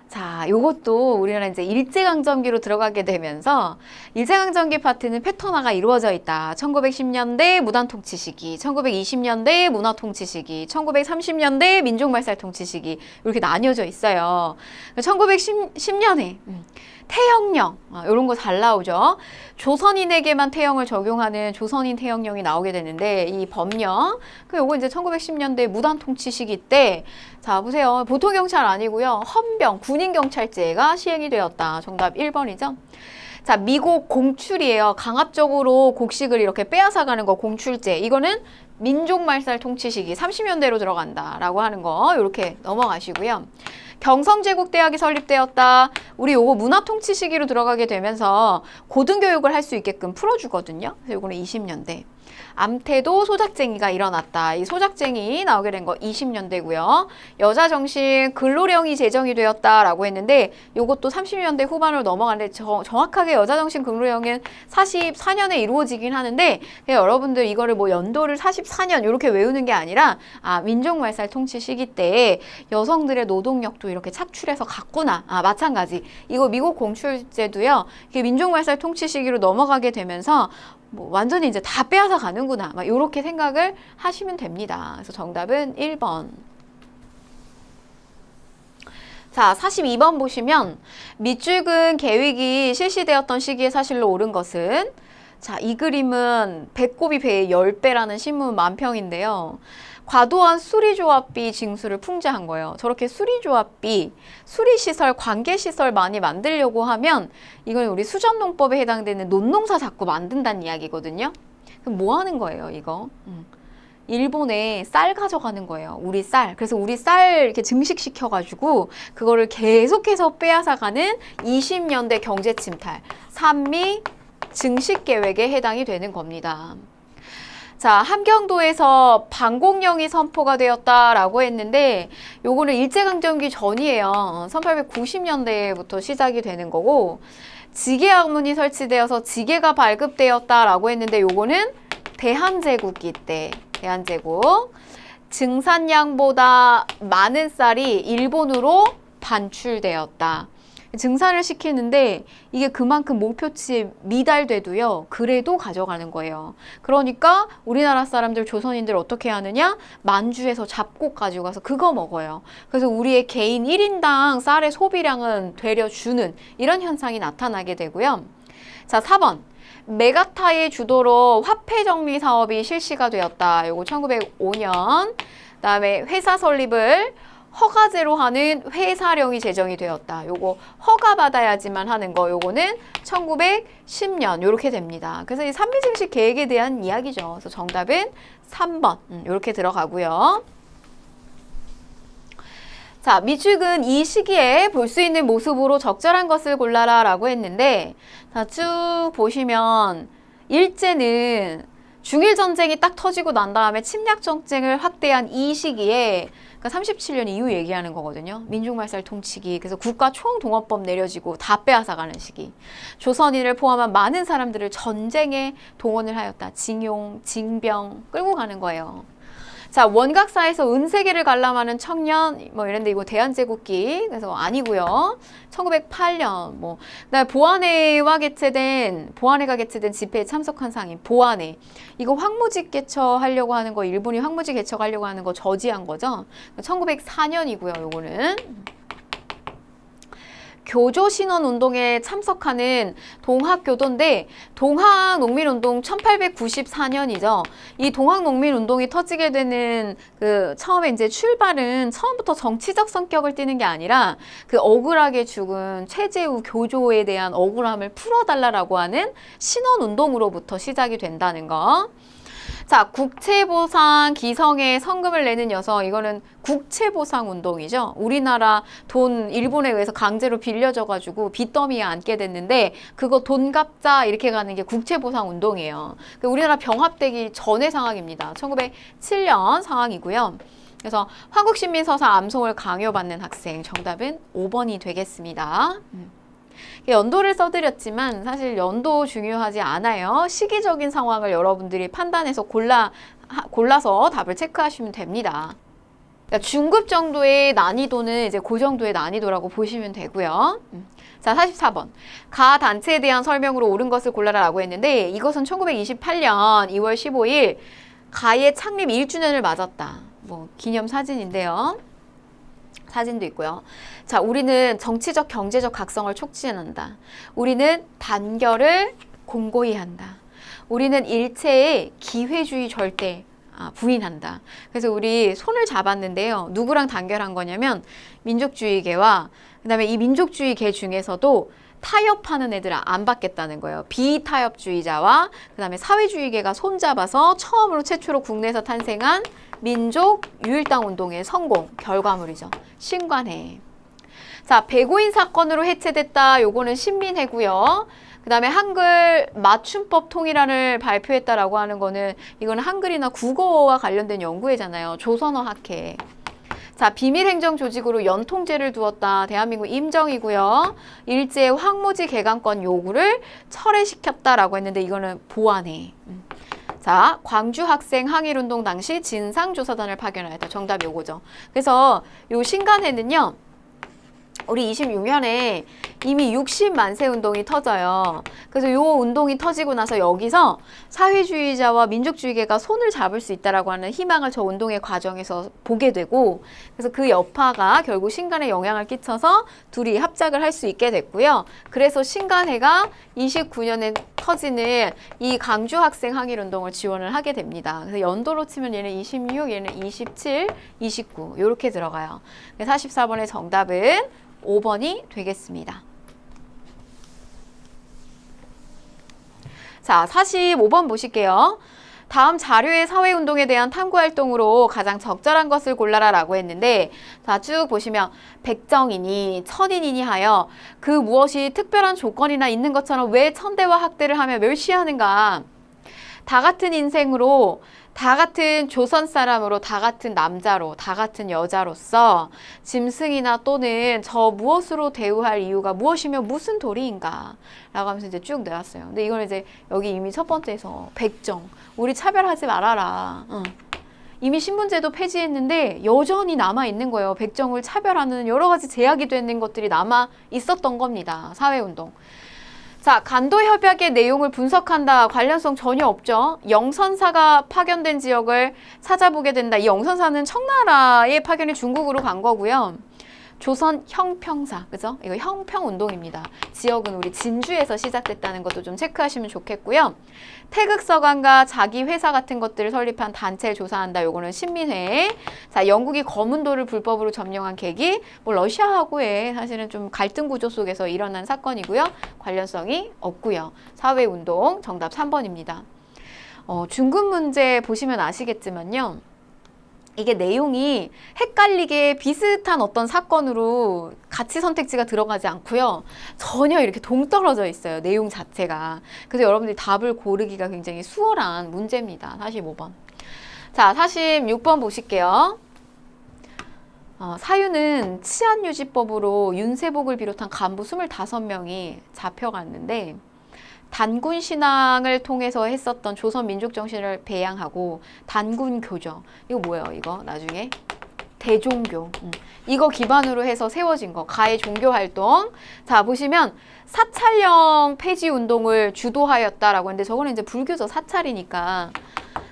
자, 요것도 우리나라 이제 일제강점기로 들어가게 되면서 일제강점기 파트는 패턴화가 이루어져 있다. 1910년대 무단통치 시기, 1920년대 문화통치 시기, 1930년대 민족말살통치 시기 이렇게 나뉘어져 있어요. 1910년에 태형령 이런 거 잘 나오죠. 조선인에게만 태형을 적용하는 조선인 태형령이 나오게 되는데 이 법령 요거 이제 1910년대 무단통치 시기 때 자 보세요. 보통경찰 아니고요. 헌병 군인경찰제가 시행이 되었다. 정답 1번이죠. 자, 미국 공출이에요. 강압적으로 곡식을 이렇게 빼앗아가는 거 공출제. 이거는 민족말살 통치 시기 30년대로 들어간다라고 하는 거 이렇게 넘어가시고요. 경성제국대학이 설립되었다. 우리 요거 문화통치 시기로 들어가게 되면서 고등교육을 할 수 있게끔 풀어주거든요. 그래서 요거는 20년대. 암태도 소작쟁이가 일어났다. 이 소작쟁이 나오게 된 거 20년대고요. 여자정신 근로령이 제정이 되었다라고 했는데 요것도 30년대 후반으로 넘어가는데 정확하게 여자정신 근로령은 44년에 이루어지긴 하는데 여러분들 이거를 뭐 연도를 44년 이렇게 외우는 게 아니라 민족말살 통치 시기 때 여성들의 노동력도 이렇게 착출해서 갔구나. 마찬가지. 이거 미국 공출제도요. 이게 민족말살 통치 시기로 넘어가게 되면서 뭐 완전히 이제 다 빼앗아 가는구나. 막 이렇게 생각을 하시면 됩니다. 그래서 정답은 1번. 자, 42번 보시면 밑줄근 계획이 실시되었던 시기에 사실로 옳은 것은 자, 이 그림은 배꼽이 배의 10배라는 신문 만평인데요. 과도한 수리조합비 징수를 풍자한 거예요. 저렇게 수리조합비, 수리시설, 관계시설 많이 만들려고 하면 이건 우리 수전농법에 해당되는 논농사 자꾸 만든다는 이야기거든요. 그럼 뭐 하는 거예요, 이거? 일본에 쌀 가져가는 거예요. 우리 쌀. 그래서 우리 쌀 이렇게 증식시켜가지고 그거를 계속해서 빼앗아가는 20년대 경제침탈, 산미 증식계획에 해당이 되는 겁니다. 자, 함경도에서 방공령이 선포가 되었다라고 했는데 요거는 일제강점기 전이에요. 1890년대부터 시작이 되는 거고 지계학문이 설치되어서 지계가 발급되었다라고 했는데 요거는 대한제국기 때 대한제국. 증산량보다 많은 쌀이 일본으로 반출되었다. 증산을 시키는데 이게 그만큼 목표치에 미달돼도요. 그래도 가져가는 거예요. 그러니까 우리나라 사람들, 조선인들 어떻게 하느냐? 만주에서 잡곡 가지고 가서 그거 먹어요. 그래서 우리의 개인 1인당 쌀의 소비량은 되려 주는 이런 현상이 나타나게 되고요. 자, 4번. 메가타의 주도로 화폐 정리 사업이 실시가 되었다. 요거 1905년. 그다음에 회사 설립을 허가제로 하는 회사령이 제정이 되었다. 요거 허가 받아야지만 하는 거. 요거는 1910년 요렇게 됩니다. 그래서 이 산미증식 계획에 대한 이야기죠. 그래서 정답은 3번 요렇게 들어가고요. 자, 미축은 이 시기에 볼 수 있는 모습으로 적절한 것을 골라라 라고 했는데, 자, 쭉 보시면 일제는 중일전쟁이 딱 터지고 난 다음에 침략전쟁을 확대한 이 시기에, 그러니까 37년 이후 얘기하는 거거든요. 민중말살 통치기, 그래서 국가 총동원법 내려지고 다 빼앗아가는 시기. 조선인을 포함한 많은 사람들을 전쟁에 동원을 하였다. 징용, 징병 끌고 가는 거예요. 자, 원각사에서 은세계를 관람하는 청년 뭐 이런데 이거 대한제국기 그래서 아니고요. 1908년 뭐 그다음에 보안회가 개최된 집회에 참석한 상인 보안회 이거 황무지 개척하려고 하는 거 일본이 황무지 개척하려고 하는 거 저지한 거죠. 1904년이고요. 요거는 교조신원운동에 참석하는 동학교도인데 동학농민운동 1894년이죠. 이 동학농민운동이 터지게 되는 처음에 이제 출발은 처음부터 정치적 성격을 띠는 게 아니라 그 억울하게 죽은 최재우 교조에 대한 억울함을 풀어달라고 하는 신원운동으로부터 시작이 된다는 거. 자, 국채보상 기성에 성금을 내는 여성, 이거는 국채보상 운동이죠. 우리나라 돈 일본에 의해서 강제로 빌려져가지고 빚더미에 앉게 됐는데 그거 돈 갚자 이렇게 가는 게 국채보상 운동이에요. 우리나라 병합되기 전의 상황입니다. 1907년 상황이고요. 그래서 한국신민서사 암송을 강요받는 학생, 정답은 5번이 되겠습니다. 연도를 써드렸지만 사실 연도 중요하지 않아요. 시기적인 상황을 여러분들이 판단해서 골라서 답을 체크하시면 됩니다. 그러니까 중급 정도의 난이도는 이제 그 정도의 난이도라고 보시면 되고요. 자, 44번. 가 단체에 대한 설명으로 옳은 것을 골라라 라고 했는데 이것은 1928년 2월 15일 가의 창립 1주년을 맞았다. 뭐 기념 사진인데요. 사진도 있고요. 자, 우리는 정치적, 경제적 각성을 촉진한다. 우리는 단결을 공고히 한다. 우리는 일체의 기회주의 절대 부인한다. 그래서 우리 손을 잡았는데요. 누구랑 단결한 거냐면 민족주의계와 그다음에 이 민족주의계 중에서도 타협하는 애들 안 받겠다는 거예요. 비타협주의자와 그다음에 사회주의계가 손잡아서 최초로 국내에서 탄생한 민족 유일당 운동의 성공 결과물이죠. 신관해. 자, 배고인 사건으로 해체됐다. 요거는 신민해고요. 그 다음에 한글 맞춤법 통일안을 발표했다라고 하는 거는 이거는 한글이나 국어와 관련된 연구회잖아요. 조선어 학회. 자, 비밀행정 조직으로 연통제를 두었다. 대한민국 임정이고요. 일제 황무지 개강권 요구를 철회시켰다라고 했는데 이거는 보완해. 자, 광주 학생 항일운동 당시 진상조사단을 파견하였다. 정답이 요거죠. 그래서 요 신간회는요. 우리 26년에 이미 60만세 운동이 터져요. 그래서 요 운동이 터지고 나서 여기서 사회주의자와 민족주의계가 손을 잡을 수 있다라고 하는 희망을 저 운동의 과정에서 보게 되고 그래서 그 여파가 결국 신간에 영향을 끼쳐서 둘이 합작을 할 수 있게 됐고요. 그래서 신간회가 29년에 터지는 이 강주 학생 항일 운동을 지원을 하게 됩니다. 그래서 연도로 치면 얘는 26, 얘는 27, 29 이렇게 들어가요. 44번의 정답은 5번이 되겠습니다. 자, 45번 보실게요. 다음 자료의 사회운동에 대한 탐구활동으로 가장 적절한 것을 골라라 라고 했는데 자, 쭉 보시면 백정이니 천인이니 하여 그 무엇이 특별한 조건이나 있는 것처럼 왜 천대와 학대를 하며 멸시하는가. 다 같은 인생으로 다 같은 조선 사람으로 다 같은 남자로 다 같은 여자로서 짐승이나 또는 저 무엇으로 대우할 이유가 무엇이며 무슨 도리인가 라고 하면서 이제 쭉 내왔어요. 근데 이걸 이제 여기 이미 첫 번째에서 백정 우리 차별하지 말아라. 이미 신분제도 폐지했는데 여전히 남아있는 거예요. 백정을 차별하는 여러 가지 제약이 되는 것들이 남아 있었던 겁니다. 사회운동. 자, 간도협약의 내용을 분석한다. 관련성 전혀 없죠. 영선사가 파견된 지역을 찾아보게 된다. 이 영선사는 청나라의 파견이 중국으로 간 거고요. 조선 형평사, 그죠? 이거 형평운동입니다. 지역은 우리 진주에서 시작됐다는 것도 좀 체크하시면 좋겠고요. 태극서관과 자기 회사 같은 것들을 설립한 단체를 조사한다. 요거는 신민회. 자, 영국이 거문도를 불법으로 점령한 계기, 뭐 러시아하고의 사실은 좀 갈등 구조 속에서 일어난 사건이고요. 관련성이 없고요. 사회운동 정답 3번입니다. 중급 문제 보시면 아시겠지만요. 이게 내용이 헷갈리게 비슷한 어떤 사건으로 같이 선택지가 들어가지 않고요. 전혀 이렇게 동떨어져 있어요. 내용 자체가. 그래서 여러분들이 답을 고르기가 굉장히 수월한 문제입니다. 45번. 자, 46번 보실게요. 사유는 치안유지법으로 윤세복을 비롯한 간부 25명이 잡혀갔는데 단군 신앙을 통해서 했었던 조선 민족 정신을 배양하고 단군 교정. 이거 뭐예요? 이거 나중에 대종교. 이거 기반으로 해서 세워진 거. 가해 종교 활동. 자, 보시면 사찰령 폐지 운동을 주도하였다라고 했는데 저거는 이제 불교죠. 사찰이니까.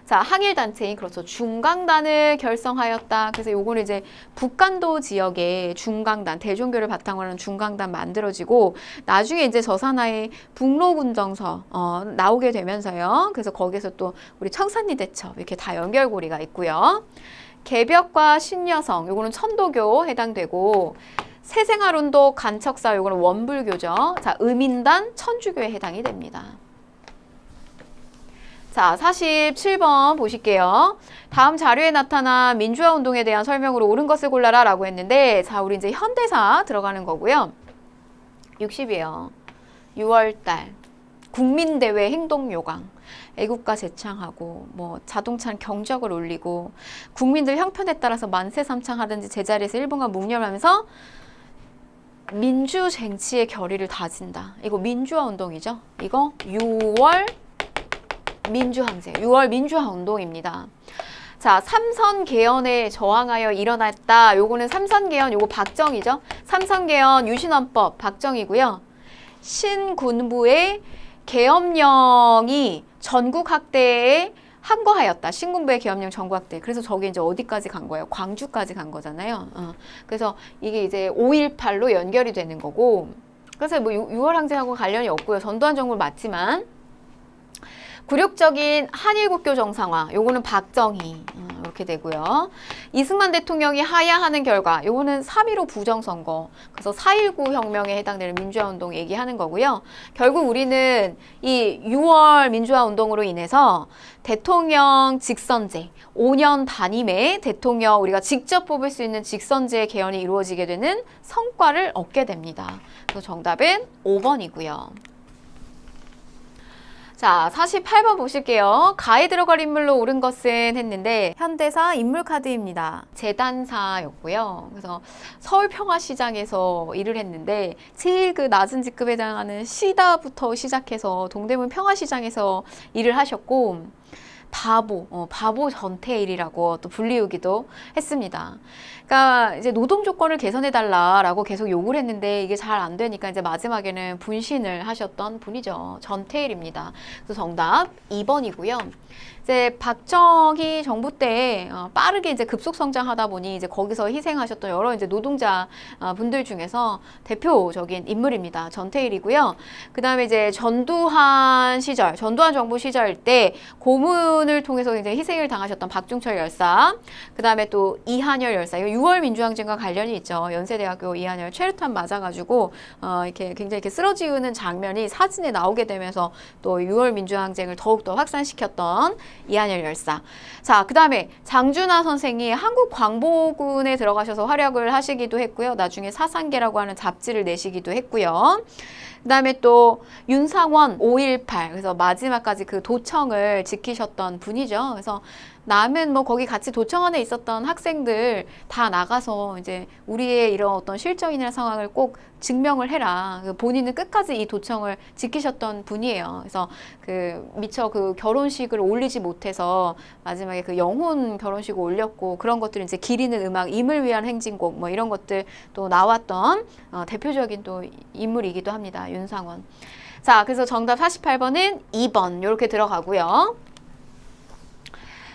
자, 항일단체인 그렇죠. 중강단을 결성하였다. 그래서 요거는 이제 북간도 지역에 중강단, 대종교를 바탕으로 하는 중강단 만들어지고 나중에 이제 저산하에 북로군정서 나오게 되면서요. 그래서 거기서 또 우리 청산리 대첩 이렇게 다 연결고리가 있고요. 개벽과 신여성 요거는 천도교 해당되고 새생활운동 간척사 요거는 원불교죠. 자, 의민단 천주교에 해당이 됩니다. 자, 47번 보실게요. 다음 자료에 나타난 민주화 운동에 대한 설명으로 옳은 것을 골라라 라고 했는데 자, 우리 이제 현대사 들어가는 거고요. 60이에요. 6월달 국민대회 행동요강 애국가 제창하고 뭐 자동차는 경적을 올리고 국민들 형편에 따라서 만세삼창하든지 제자리에서 일본과 묵념하면서 민주쟁취의 결의를 다진다. 이거 민주화 운동이죠. 이거 6월 민주항쟁, 6월 민주화 운동입니다. 자, 삼선개헌에 저항하여 일어났다. 요거는 삼선개헌, 요거 박정희죠. 삼선개헌 유신헌법 박정희고요. 신군부의 계엄령이 전국 학대에 항거하였다. 신군부의 계엄령 전국 학대. 그래서 저게 이제 어디까지 간 거예요? 광주까지 간 거잖아요. 그래서 이게 이제 5.18로 연결이 되는 거고. 그래서 뭐 6월 항쟁하고 관련이 없고요. 전두환 정부를 맞지만. 굴욕적인 한일국교 정상화, 요거는 박정희 이렇게 되고요. 이승만 대통령이 하야하는 결과, 요거는 3.15 부정선거, 그래서 4.19 혁명에 해당되는 민주화운동 얘기하는 거고요. 결국 우리는 이 6월 민주화운동으로 인해서 대통령 직선제, 5년 단임의 대통령 우리가 직접 뽑을 수 있는 직선제 개헌이 이루어지게 되는 성과를 얻게 됩니다. 그래서 정답은 5번이고요. 자, 48번 보실게요. 가에 들어갈 인물로 옳은 것은 했는데 현대사 인물카드입니다. 재단사였고요. 그래서 서울평화시장에서 일을 했는데 제일 그 낮은 직급에 해당하는 시다부터 시작해서 동대문 평화시장에서 일을 하셨고 바보 전태일이라고 또 불리우기도 했습니다. 그러니까 이제 노동 조건을 개선해달라라고 계속 요구를 했는데 이게 잘 안 되니까 이제 마지막에는 분신을 하셨던 분이죠. 전태일입니다. 그래서 정답 2번이고요. 이제 박정희 정부 때 빠르게 이제 급속 성장하다 보니 이제 거기서 희생하셨던 여러 이제 노동자 분들 중에서 대표적인 인물입니다. 전태일이고요. 그 다음에 이제 전두환 정부 시절 때 고문을 통해서 이제 희생을 당하셨던 박중철 열사, 그 다음에 또 이한열 열사, 6월 민주항쟁과 관련이 있죠. 연세대학교 이한열 최루탄 맞아가지고 이렇게 굉장히 이렇게 쓰러지는 장면이 사진에 나오게 되면서 또 6월 민주항쟁을 더욱더 확산시켰던 이한열 열사. 자, 그 다음에 장준하 선생이 한국광복군에 들어가셔서 활약을 하시기도 했고요. 나중에 사상계라고 하는 잡지를 내시기도 했고요. 그 다음에 또 윤상원 5.18 그래서 마지막까지 그 도청을 지키셨던 분이죠. 그래서 남은 뭐 거기 같이 도청원에 있었던 학생들 다 나가서 이제 우리의 이런 어떤 실정이나 상황을 꼭 증명을 해라. 본인은 끝까지 이 도청을 지키셨던 분이에요. 그래서 그 미처 그 결혼식을 올리지 못해서 마지막에 그 영혼 결혼식을 올렸고 그런 것들 이제 기리는 음악, 임을 위한 행진곡 뭐 이런 것들 또 나왔던 대표적인 또 인물이기도 합니다. 윤상원. 자, 그래서 정답 48번은 2번 이렇게 들어가고요.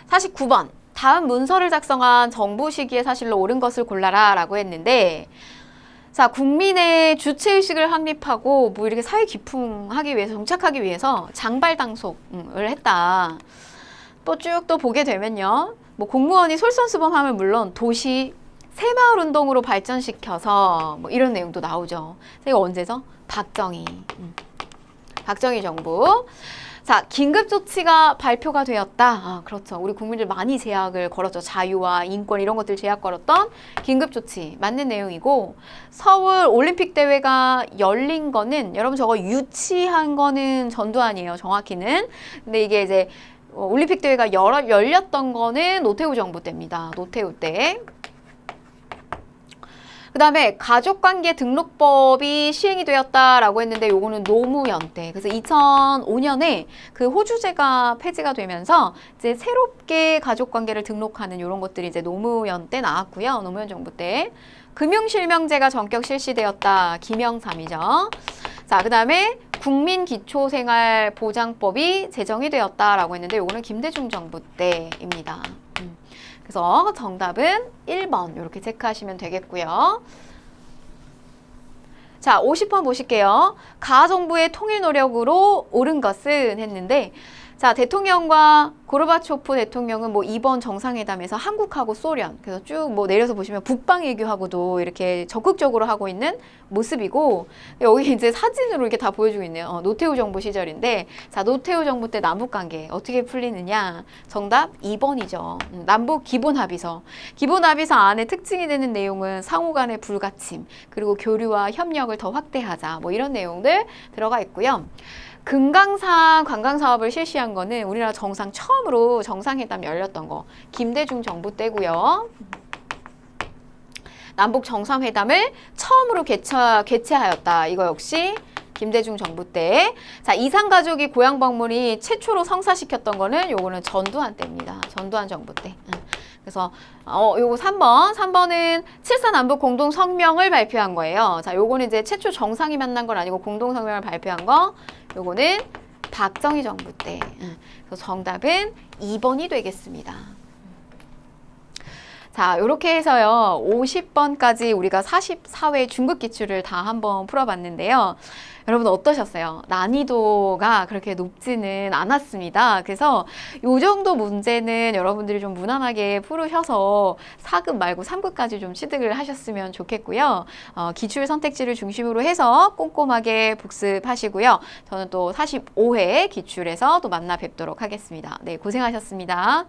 49번. 다음 문서를 작성한 정부 시기에 사실로 옳은 것을 골라라 라고 했는데 자, 국민의 주체의식을 확립하고 뭐 이렇게 사회 기풍하기 위해서 정착하기 위해서 장발당속을 했다. 또 쭉 또 보게 되면요. 뭐 공무원이 솔선수범하면 물론 도시 새마을 운동으로 발전시켜서 뭐 이런 내용도 나오죠. 이거 언제죠? 박정희. 박정희 정부. 자, 긴급조치가 발표가 되었다. 그렇죠. 우리 국민들 많이 제약을 걸었죠. 자유와 인권 이런 것들 제약 걸었던 긴급조치. 맞는 내용이고 서울 올림픽 대회가 열린 거는 여러분 저거 유치한 거는 전두환이에요. 정확히는. 근데 이게 이제 올림픽 대회가 열렸던 거는 노태우 정부 때입니다. 노태우 때. 그 다음에 가족관계 등록법이 시행이 되었다라고 했는데 요거는 노무현 때. 그래서 2005년에 그 호주제가 폐지가 되면서 이제 새롭게 가족관계를 등록하는 이런 것들이 이제 노무현 때 나왔고요. 노무현 정부 때. 금융실명제가 전격 실시되었다. 김영삼이죠. 자, 그 다음에 국민기초생활보장법이 제정이 되었다라고 했는데 요거는 김대중 정부 때입니다. 그래서 정답은 1번 이렇게 체크하시면 되겠고요. 자, 50번 보실게요. 가정부의 통일 노력으로 옳은 것은 했는데 자, 대통령과 고르바초프 대통령은 뭐 이번 정상회담에서 한국하고 소련 그래서 쭉 뭐 내려서 보시면 북방 외교하고도 이렇게 적극적으로 하고 있는 모습이고 여기 이제 사진으로 이렇게 다 보여주고 있네요. 노태우 정부 시절인데 자, 노태우 정부 때 남북관계 어떻게 풀리느냐 정답 2번이죠. 남북 기본합의서. 기본합의서 안에 특징이 되는 내용은 상호 간의 불가침 그리고 교류와 협력을 더 확대하자 뭐 이런 내용들 들어가 있고요. 금강산 관광사업을 실시한 거는 우리나라 정상 처음으로 정상회담 열렸던 거 김대중 정부 때고요. 남북 정상회담을 처음으로 개최하였다. 이거 역시 김대중 정부 때. 자, 이산가족이 고향 방문이 최초로 성사시켰던 거는 요거는 전두환 때입니다. 전두환 정부 때. 그래서 요거 3번. 3번은 7.4 남북 공동 성명을 발표한 거예요. 자, 요거는 이제 최초 정상이 만난 건 아니고 공동 성명을 발표한 거. 요거는 박정희 정부 때. 그래서 정답은 2번이 되겠습니다. 자, 이렇게 해서요. 50번까지 우리가 44회 중급 기출을 다 한번 풀어봤는데요. 여러분 어떠셨어요? 난이도가 그렇게 높지는 않았습니다. 그래서 이 정도 문제는 여러분들이 좀 무난하게 풀으셔서 4급 말고 3급까지 좀 취득을 하셨으면 좋겠고요. 기출 선택지를 중심으로 해서 꼼꼼하게 복습하시고요. 저는 또 45회 기출에서 또 만나 뵙도록 하겠습니다. 네, 고생하셨습니다.